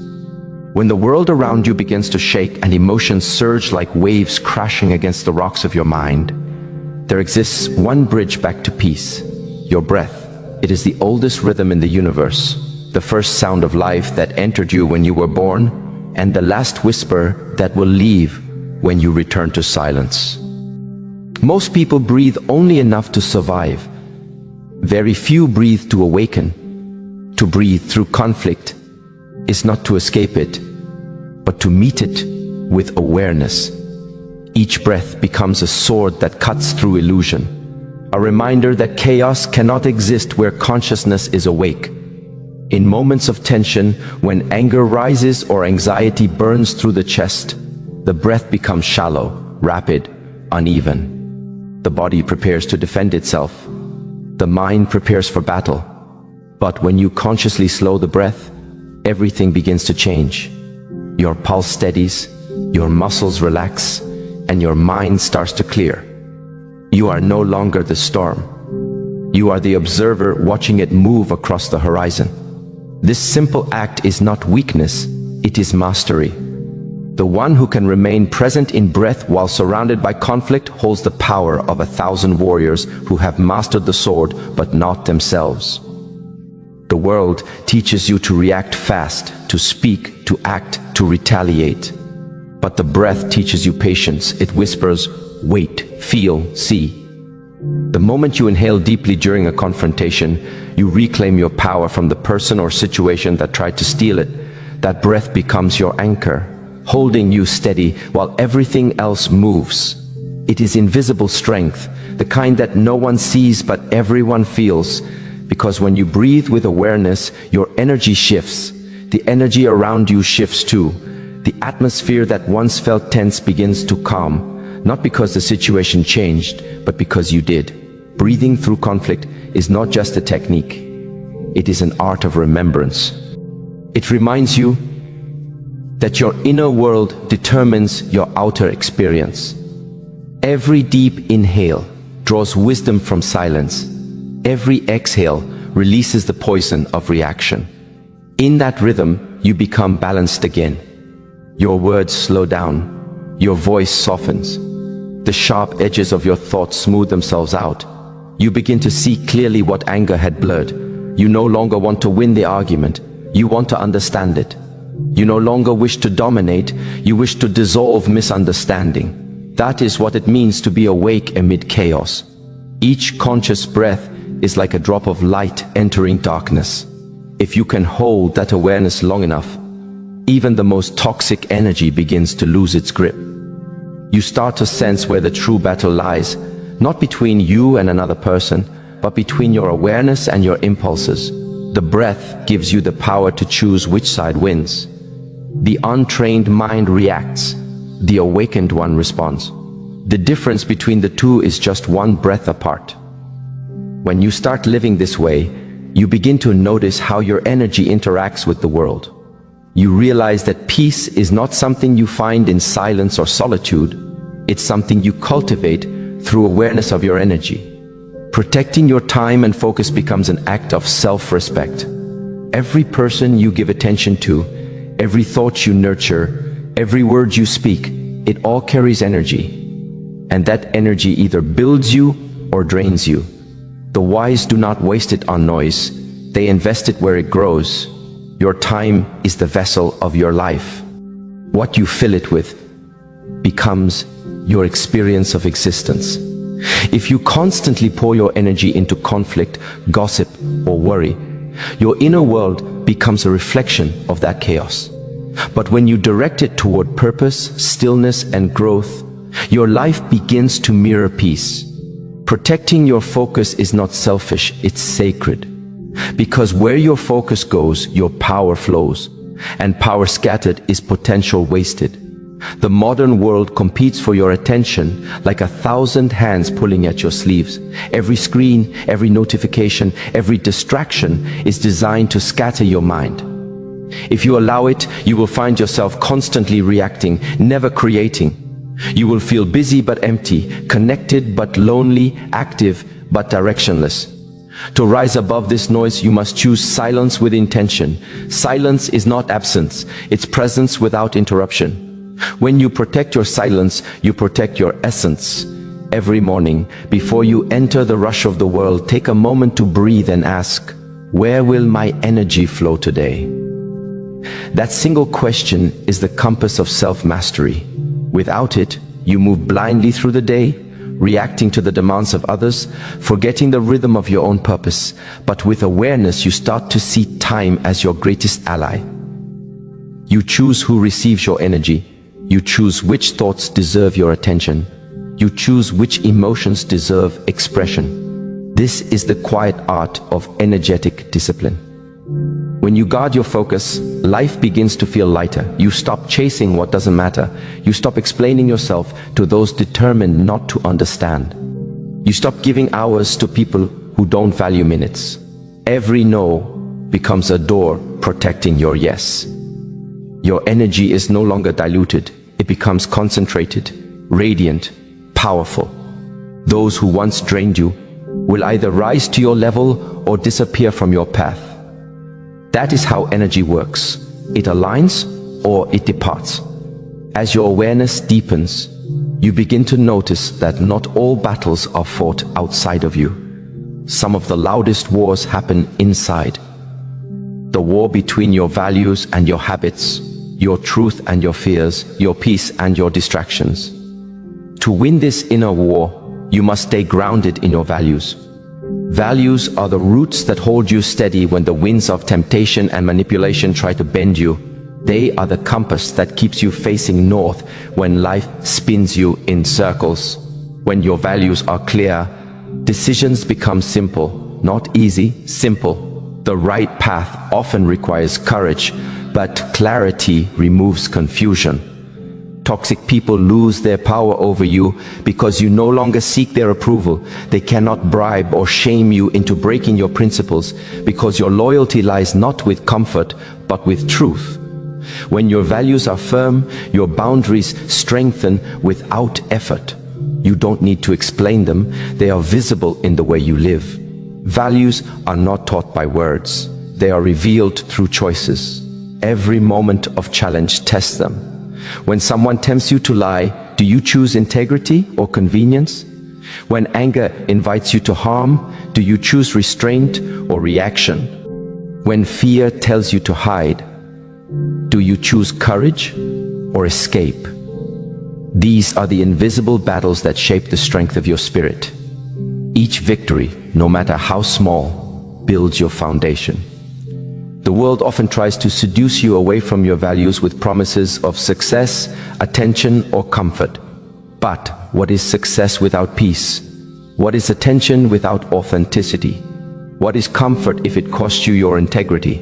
When the world around you begins to shake and emotions surge like waves crashing against the rocks of your mind, there exists one bridge back to peace, your breath. It is the oldest rhythm in the universe, the first sound of life that entered you when you were born, and the last whisper that will leave when you return to silence. Most people breathe only enough to survive. Very few breathe to awaken. To breathe through conflict is not to escape it, but to meet it with awareness. Each breath becomes a sword that cuts through illusion, a reminder that chaos cannot exist where consciousness is awake. In moments of tension, when anger rises or anxiety burns through the chest, the breath becomes shallow, rapid, uneven. The body prepares to defend itself. The mind prepares for battle. But when you consciously slow the breath, everything begins to change. Your pulse steadies, your muscles relax, and your mind starts to clear. You are no longer the storm. You are the observer watching it move across the horizon. This simple act is not weakness, it is mastery. The one who can remain present in breath while surrounded by conflict holds the power of 1,000 warriors who have mastered the sword but not themselves. The world teaches you to react fast, to speak, to act, to retaliate. But the breath teaches you patience. It whispers, wait, feel, see. The moment you inhale deeply during a confrontation, you reclaim your power from the person or situation that tried to steal it. That breath becomes your anchor, holding you steady while everything else moves. It is invisible strength, the kind that no one sees but everyone feels. Because when you breathe with awareness, your energy shifts. The energy around you shifts too. The atmosphere that once felt tense begins to calm, not because the situation changed, but because you did. Breathing through conflict is not just a technique. It is an art of remembrance. It reminds you that your inner world determines your outer experience. Every deep inhale draws wisdom from silence. Every exhale releases the poison of reaction. In that rhythm, you become balanced again. Your words slow down. Your voice softens. The sharp edges of your thoughts smooth themselves out. You begin to see clearly what anger had blurred. You no longer want to win the argument. You want to understand it. You no longer wish to dominate. You wish to dissolve misunderstanding. That is what it means to be awake amid chaos. Each conscious breath is like a drop of light entering darkness. If you can hold that awareness long enough, even the most toxic energy begins to lose its grip. You start to sense where the true battle lies, not between you and another person, but between your awareness and your impulses. The breath gives you the power to choose which side wins. The untrained mind reacts. The awakened one responds. The difference between the two is just one breath apart. When you start living this way, you begin to notice how your energy interacts with the world. You realize that peace is not something you find in silence or solitude. It's something you cultivate through awareness of your energy. Protecting your time and focus becomes an act of self-respect. Every person you give attention to, every thought you nurture, every word you speak, it all carries energy. And that energy either builds you or drains you. The wise do not waste it on noise. They invest it where it grows. Your time is the vessel of your life. What you fill it with becomes your experience of existence. If you constantly pour your energy into conflict, gossip, or worry, your inner world becomes a reflection of that chaos. But when you direct it toward purpose, stillness, and growth, your life begins to mirror peace. Protecting your focus is not selfish, it's sacred. Because where your focus goes, your power flows. And power scattered is potential wasted. The modern world competes for your attention like 1,000 hands pulling at your sleeves. Every screen, every notification, every distraction is designed to scatter your mind. If you allow it, you will find yourself constantly reacting, never creating. You will feel busy but empty, connected but lonely, active but directionless. To rise above this noise, you must choose silence with intention. Silence is not absence, it's presence without interruption. When you protect your silence, you protect your essence. Every morning, before you enter the rush of the world, take a moment to breathe and ask, where will my energy flow today? That single question is the compass of self-mastery. Without it, you move blindly through the day, reacting to the demands of others, forgetting the rhythm of your own purpose. But with awareness, you start to see time as your greatest ally. You choose who receives your energy. You choose which thoughts deserve your attention. You choose which emotions deserve expression. This is the quiet art of energetic discipline. When you guard your focus, life begins to feel lighter. You stop chasing what doesn't matter. You stop explaining yourself to those determined not to understand. You stop giving hours to people who don't value minutes. Every no becomes a door protecting your yes. Your energy is no longer diluted. It becomes concentrated, radiant, powerful. Those who once drained you will either rise to your level or disappear from your path. That is how energy works. It aligns or it departs. As your awareness deepens, you begin to notice that not all battles are fought outside of you. Some of the loudest wars happen inside. The war between your values and your habits, your truth and your fears, your peace and your distractions. To win this inner war, you must stay grounded in your values. Values are the roots that hold you steady when the winds of temptation and manipulation try to bend you. They are the compass that keeps you facing north when life spins you in circles. When your values are clear, decisions become simple, not easy, simple. The right path often requires courage, but clarity removes confusion. Toxic people lose their power over you because you no longer seek their approval. They cannot bribe or shame you into breaking your principles because your loyalty lies not with comfort, but with truth. When your values are firm, your boundaries strengthen without effort. You don't need to explain them, they are visible in the way you live. Values are not taught by words, they are revealed through choices. Every moment of challenge tests them. When someone tempts you to lie, do you choose integrity or convenience? When anger invites you to harm, do you choose restraint or reaction? When fear tells you to hide, do you choose courage or escape? These are the invisible battles that shape the strength of your spirit. Each victory, no matter how small, builds your foundation. The world often tries to seduce you away from your values with promises of success, attention, or comfort. But what is success without peace? What is attention without authenticity? What is comfort if it costs you your integrity?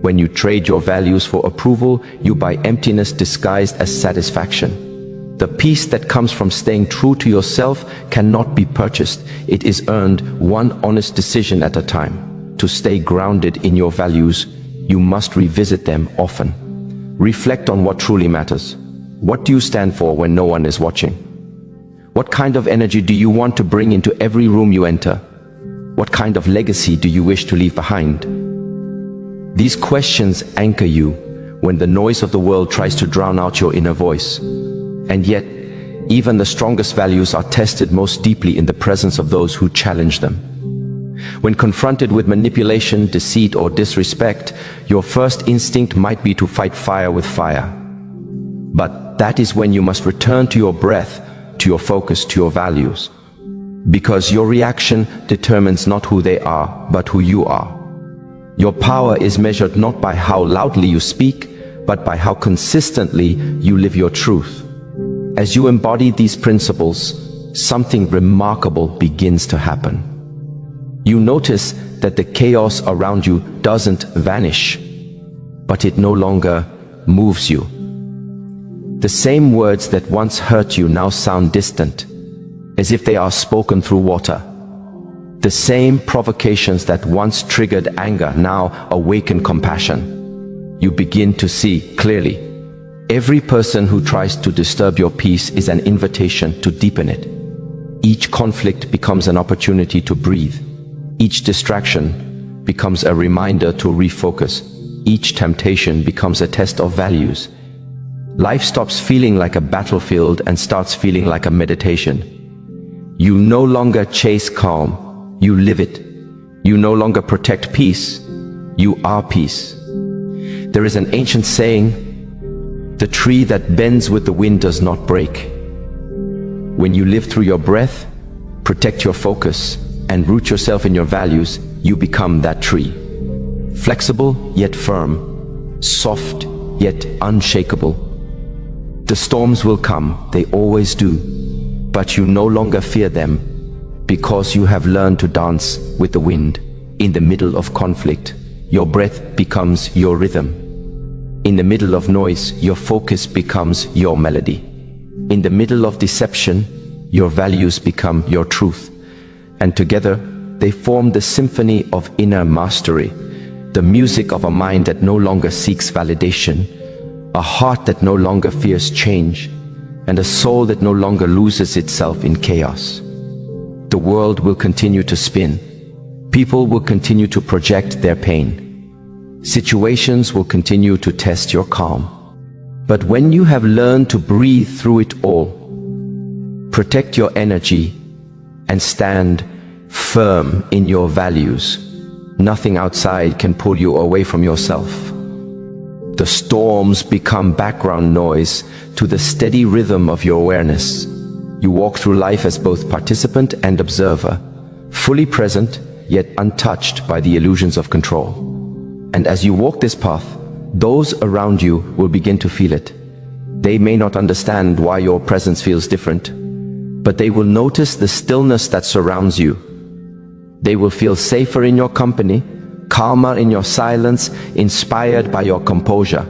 When you trade your values for approval, you buy emptiness disguised as satisfaction. The peace that comes from staying true to yourself cannot be purchased. It is earned one honest decision at a time. To stay grounded in your values, you must revisit them often. Reflect on what truly matters. What do you stand for when no one is watching? What kind of energy do you want to bring into every room you enter? What kind of legacy do you wish to leave behind? These questions anchor you when the noise of the world tries to drown out your inner voice. And yet, even the strongest values are tested most deeply in the presence of those who challenge them. When confronted with manipulation, deceit, or disrespect, your first instinct might be to fight fire with fire. But that is when you must return to your breath, to your focus, to your values. Because your reaction determines not who they are, but who you are. Your power is measured not by how loudly you speak, but by how consistently you live your truth. As you embody these principles, something remarkable begins to happen. You notice that the chaos around you doesn't vanish, but it no longer moves you. The same words that once hurt you now sound distant, as if they are spoken through water. The same provocations that once triggered anger now awaken compassion. You begin to see clearly. Every person who tries to disturb your peace is an invitation to deepen it. Each conflict becomes an opportunity to breathe. Each distraction becomes a reminder to refocus. Each temptation becomes a test of values. Life stops feeling like a battlefield and starts feeling like a meditation. You no longer chase calm, you live it. You no longer protect peace, you are peace. There is an ancient saying, the tree that bends with the wind does not break. When you live through your breath, protect your focus, and root yourself in your values, you become that tree. Flexible yet firm, soft yet unshakable. The storms will come, they always do, but you no longer fear them because you have learned to dance with the wind. In the middle of conflict, your breath becomes your rhythm. In the middle of noise, your focus becomes your melody. In the middle of deception, your values become your truth. And together, they form the symphony of inner mastery, the music of a mind that no longer seeks validation, a heart that no longer fears change, and a soul that no longer loses itself in chaos. The world will continue to spin. People will continue to project their pain. Situations will continue to test your calm. But when you have learned to breathe through it all, protect your energy, and stand firm in your values, nothing outside can pull you away from yourself. The storms become background noise to the steady rhythm of your awareness. You walk through life as both participant and observer, fully present yet untouched by the illusions of control. And as you walk this path, those around you will begin to feel it. They may not understand why your presence feels different, but they will notice the stillness that surrounds you. They will feel safer in your company, calmer in your silence, inspired by your composure.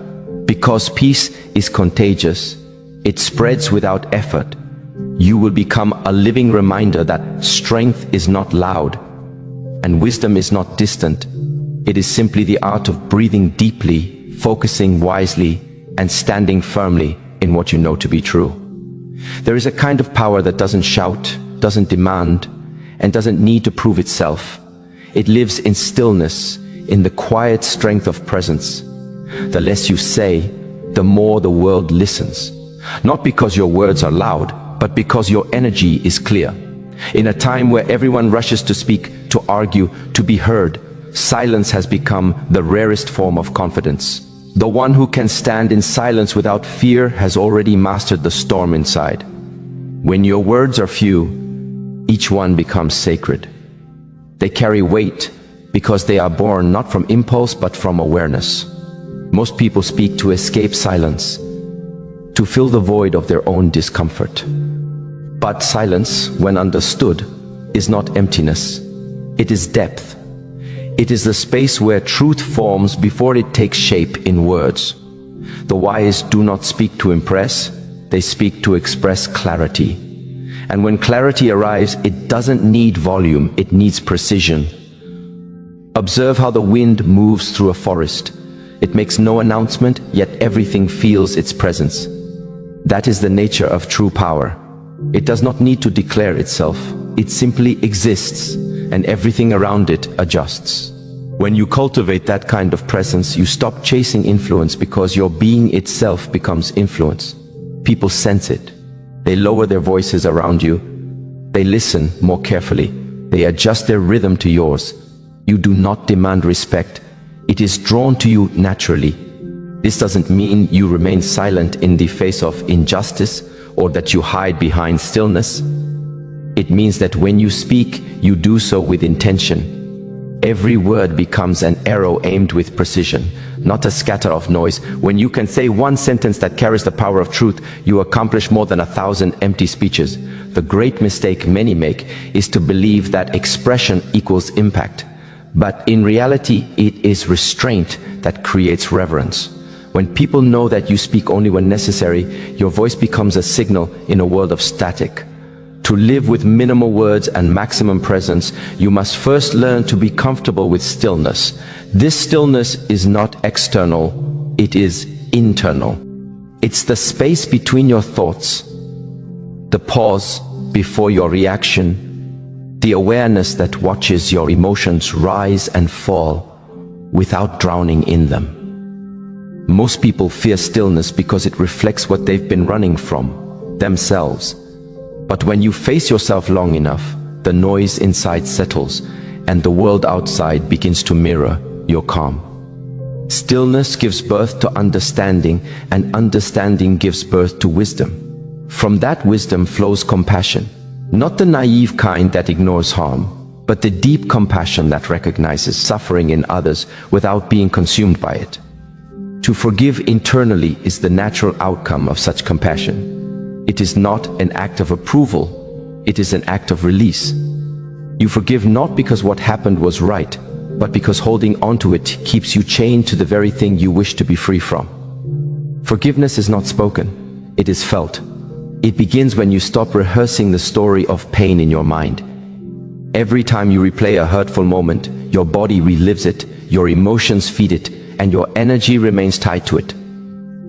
Because peace is contagious, it spreads without effort. You will become a living reminder that strength is not loud, and wisdom is not distant. It is simply the art of breathing deeply, focusing wisely, and standing firmly in what you know to be true. There is a kind of power that doesn't shout, doesn't demand, and doesn't need to prove itself. It lives in stillness, in the quiet strength of presence. The less you say, the more the world listens. Not because your words are loud, but because your energy is clear. In a time where everyone rushes to speak, to argue, to be heard, silence has become the rarest form of confidence. The one who can stand in silence without fear has already mastered the storm inside. When your words are few, each one becomes sacred. They carry weight because they are born not from impulse but from awareness. Most people speak to escape silence, to fill the void of their own discomfort. But silence, when understood, is not emptiness. It is depth. It is the space where truth forms before it takes shape in words. The wise do not speak to impress, they speak to express clarity. And when clarity arrives, it doesn't need volume, it needs precision. Observe how the wind moves through a forest. It makes no announcement, yet everything feels its presence. That is the nature of true power. It does not need to declare itself. It simply exists, and everything around it adjusts. When you cultivate that kind of presence, you stop chasing influence because your being itself becomes influence. People sense it. They lower their voices around you. They listen more carefully. They adjust their rhythm to yours. You do not demand respect. It is drawn to you naturally. This doesn't mean you remain silent in the face of injustice or that you hide behind stillness. It means that when you speak, you do so with intention. Every word becomes an arrow aimed with precision, not a scatter of noise. When you can say one sentence that carries the power of truth, you accomplish more than 1,000 empty speeches. The great mistake many make is to believe that expression equals impact. But in reality, it is restraint that creates reverence. When people know that you speak only when necessary, your voice becomes a signal in a world of static. To live with minimal words and maximum presence, you must first learn to be comfortable with stillness. This stillness is not external, it is internal. It's the space between your thoughts, the pause before your reaction, the awareness that watches your emotions rise and fall without drowning in them. Most people fear stillness because it reflects what they've been running from, themselves. But when you face yourself long enough, the noise inside settles, and the world outside begins to mirror your calm. Stillness gives birth to understanding, and understanding gives birth to wisdom. From that wisdom flows compassion, not the naive kind that ignores harm, but the deep compassion that recognizes suffering in others without being consumed by it. To forgive internally is the natural outcome of such compassion. It is not an act of approval, it is an act of release. You forgive not because what happened was right, but because holding onto it keeps you chained to the very thing you wish to be free from. Forgiveness is not spoken, it is felt. It begins when you stop rehearsing the story of pain in your mind. Every time you replay a hurtful moment, your body relives it, your emotions feed it, and your energy remains tied to it.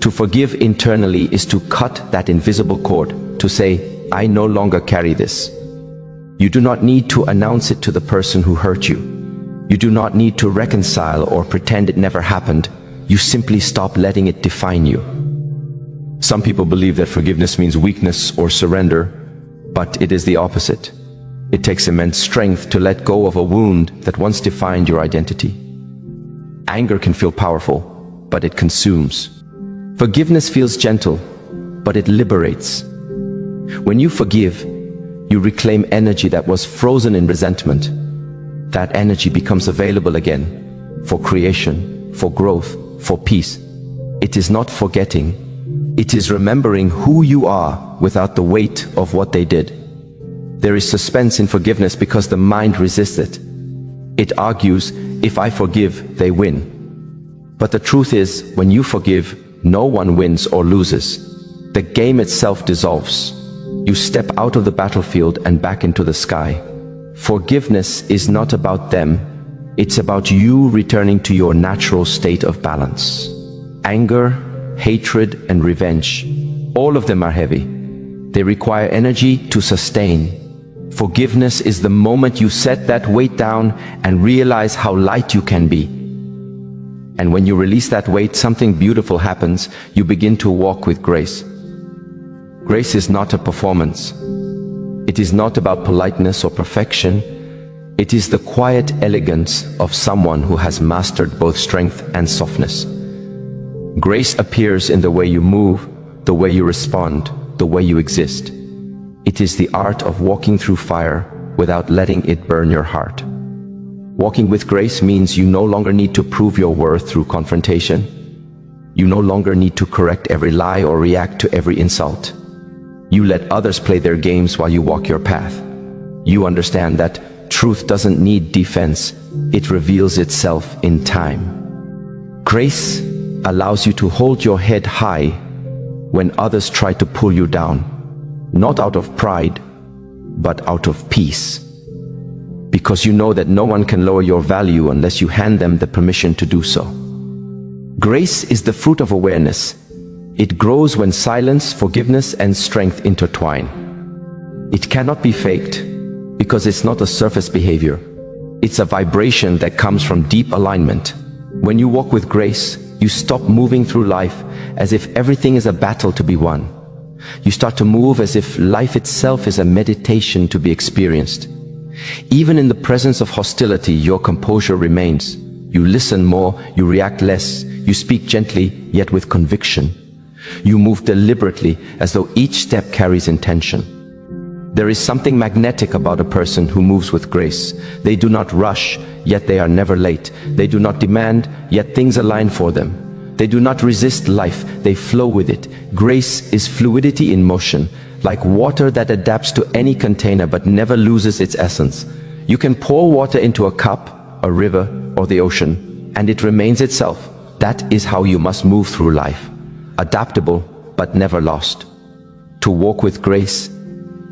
To forgive internally is to cut that invisible cord, to say, I no longer carry this. You do not need to announce it to the person who hurt you. You do not need to reconcile or pretend it never happened. You simply stop letting it define you. Some people believe that forgiveness means weakness or surrender, but it is the opposite. It takes immense strength to let go of a wound that once defined your identity. Anger can feel powerful, but it consumes. Forgiveness feels gentle, but it liberates. When you forgive, you reclaim energy that was frozen in resentment. That energy becomes available again for creation, for growth, for peace. It is not forgetting. It is remembering who you are without the weight of what they did. There is suspense in forgiveness because the mind resists it. It argues, if I forgive, they win. But the truth is, when you forgive, no one wins or loses. The game itself dissolves. You step out of the battlefield and back into the sky. Forgiveness is not about them, it's about you returning to your natural state of balance. Anger, hatred, and revenge. All of them are heavy. They require energy to sustain. Forgiveness is the moment you set that weight down and realize how light you can be. And when you release that weight, something beautiful happens. You begin to walk with grace. Grace is not a performance. It is not about politeness or perfection. It is the quiet elegance of someone who has mastered both strength and softness. Grace appears in the way you move, the way you respond, the way you exist. It is the art of walking through fire without letting it burn your heart. Walking with grace means you no longer need to prove your worth through confrontation. You no longer need to correct every lie or react to every insult. You let others play their games while you walk your path. You understand that truth doesn't need defense. It reveals itself in time. Grace allows you to hold your head high when others try to pull you down, not out of pride, but out of peace. Because you know that no one can lower your value unless you hand them the permission to do so. Grace is the fruit of awareness. It grows when silence, forgiveness, and strength intertwine. It cannot be faked because it's not a surface behavior. It's a vibration that comes from deep alignment. When you walk with grace, you stop moving through life as if everything is a battle to be won. You start to move as if life itself is a meditation to be experienced. Even in the presence of hostility, your composure remains. You listen more, you react less, you speak gently, yet with conviction. You move deliberately, as though each step carries intention. There is something magnetic about a person who moves with grace. They do not rush, yet they are never late. They do not demand, yet things align for them. They do not resist life, they flow with it. Grace is fluidity in motion, like water that adapts to any container but never loses its essence. You can pour water into a cup, a river, or the ocean, and it remains itself. That is how you must move through life. Adaptable, but never lost. To walk with grace,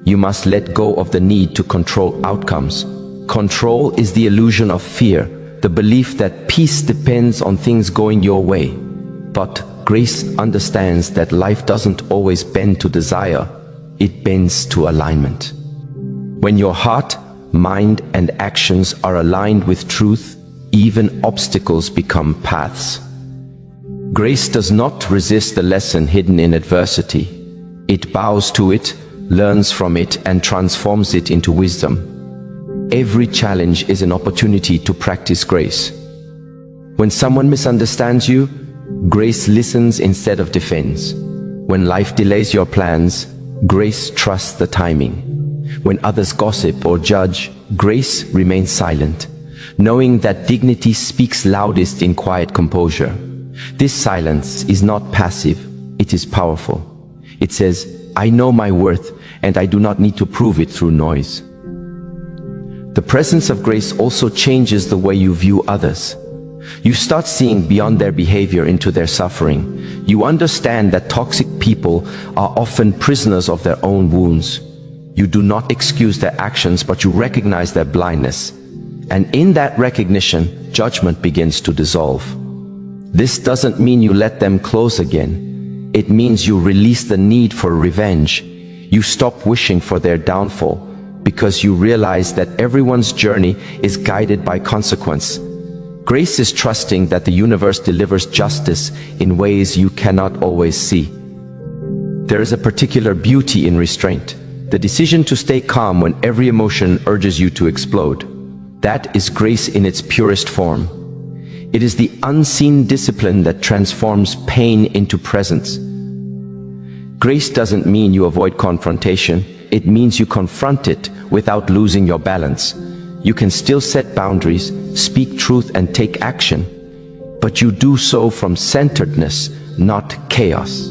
you must let go of the need to control outcomes. Control is the illusion of fear, the belief that peace depends on things going your way. But grace understands that life doesn't always bend to desire. It bends to alignment. When your heart, mind, and actions are aligned with truth, even obstacles become paths. Grace does not resist the lesson hidden in adversity. It bows to it, learns from it, and transforms it into wisdom. Every challenge is an opportunity to practice grace. When someone misunderstands you, grace listens instead of defends. When life delays your plans, grace trusts the timing. When others gossip or judge, grace remains silent, knowing that dignity speaks loudest in quiet composure. This silence is not passive, it is powerful. It says, I know my worth, and I do not need to prove it through noise. The presence of grace also changes the way you view others. You start seeing beyond their behavior into their suffering. You understand that toxic people are often prisoners of their own wounds. You do not excuse their actions, but you recognize their blindness. And in that recognition, judgment begins to dissolve. This doesn't mean you let them close again. It means you release the need for revenge. You stop wishing for their downfall because you realize that everyone's journey is guided by consequence. Grace is trusting that the universe delivers justice in ways you cannot always see. There is a particular beauty in restraint, the decision to stay calm when every emotion urges you to explode. That is grace in its purest form. It is the unseen discipline that transforms pain into presence. Grace doesn't mean you avoid confrontation. It means you confront it without losing your balance. You can still set boundaries, speak truth, and take action, but you do so from centeredness, not chaos.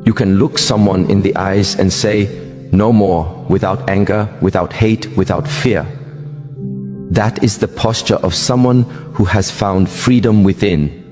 You can look someone in the eyes and say, no more, without anger, without hate, without fear. That is the posture of someone who has found freedom within.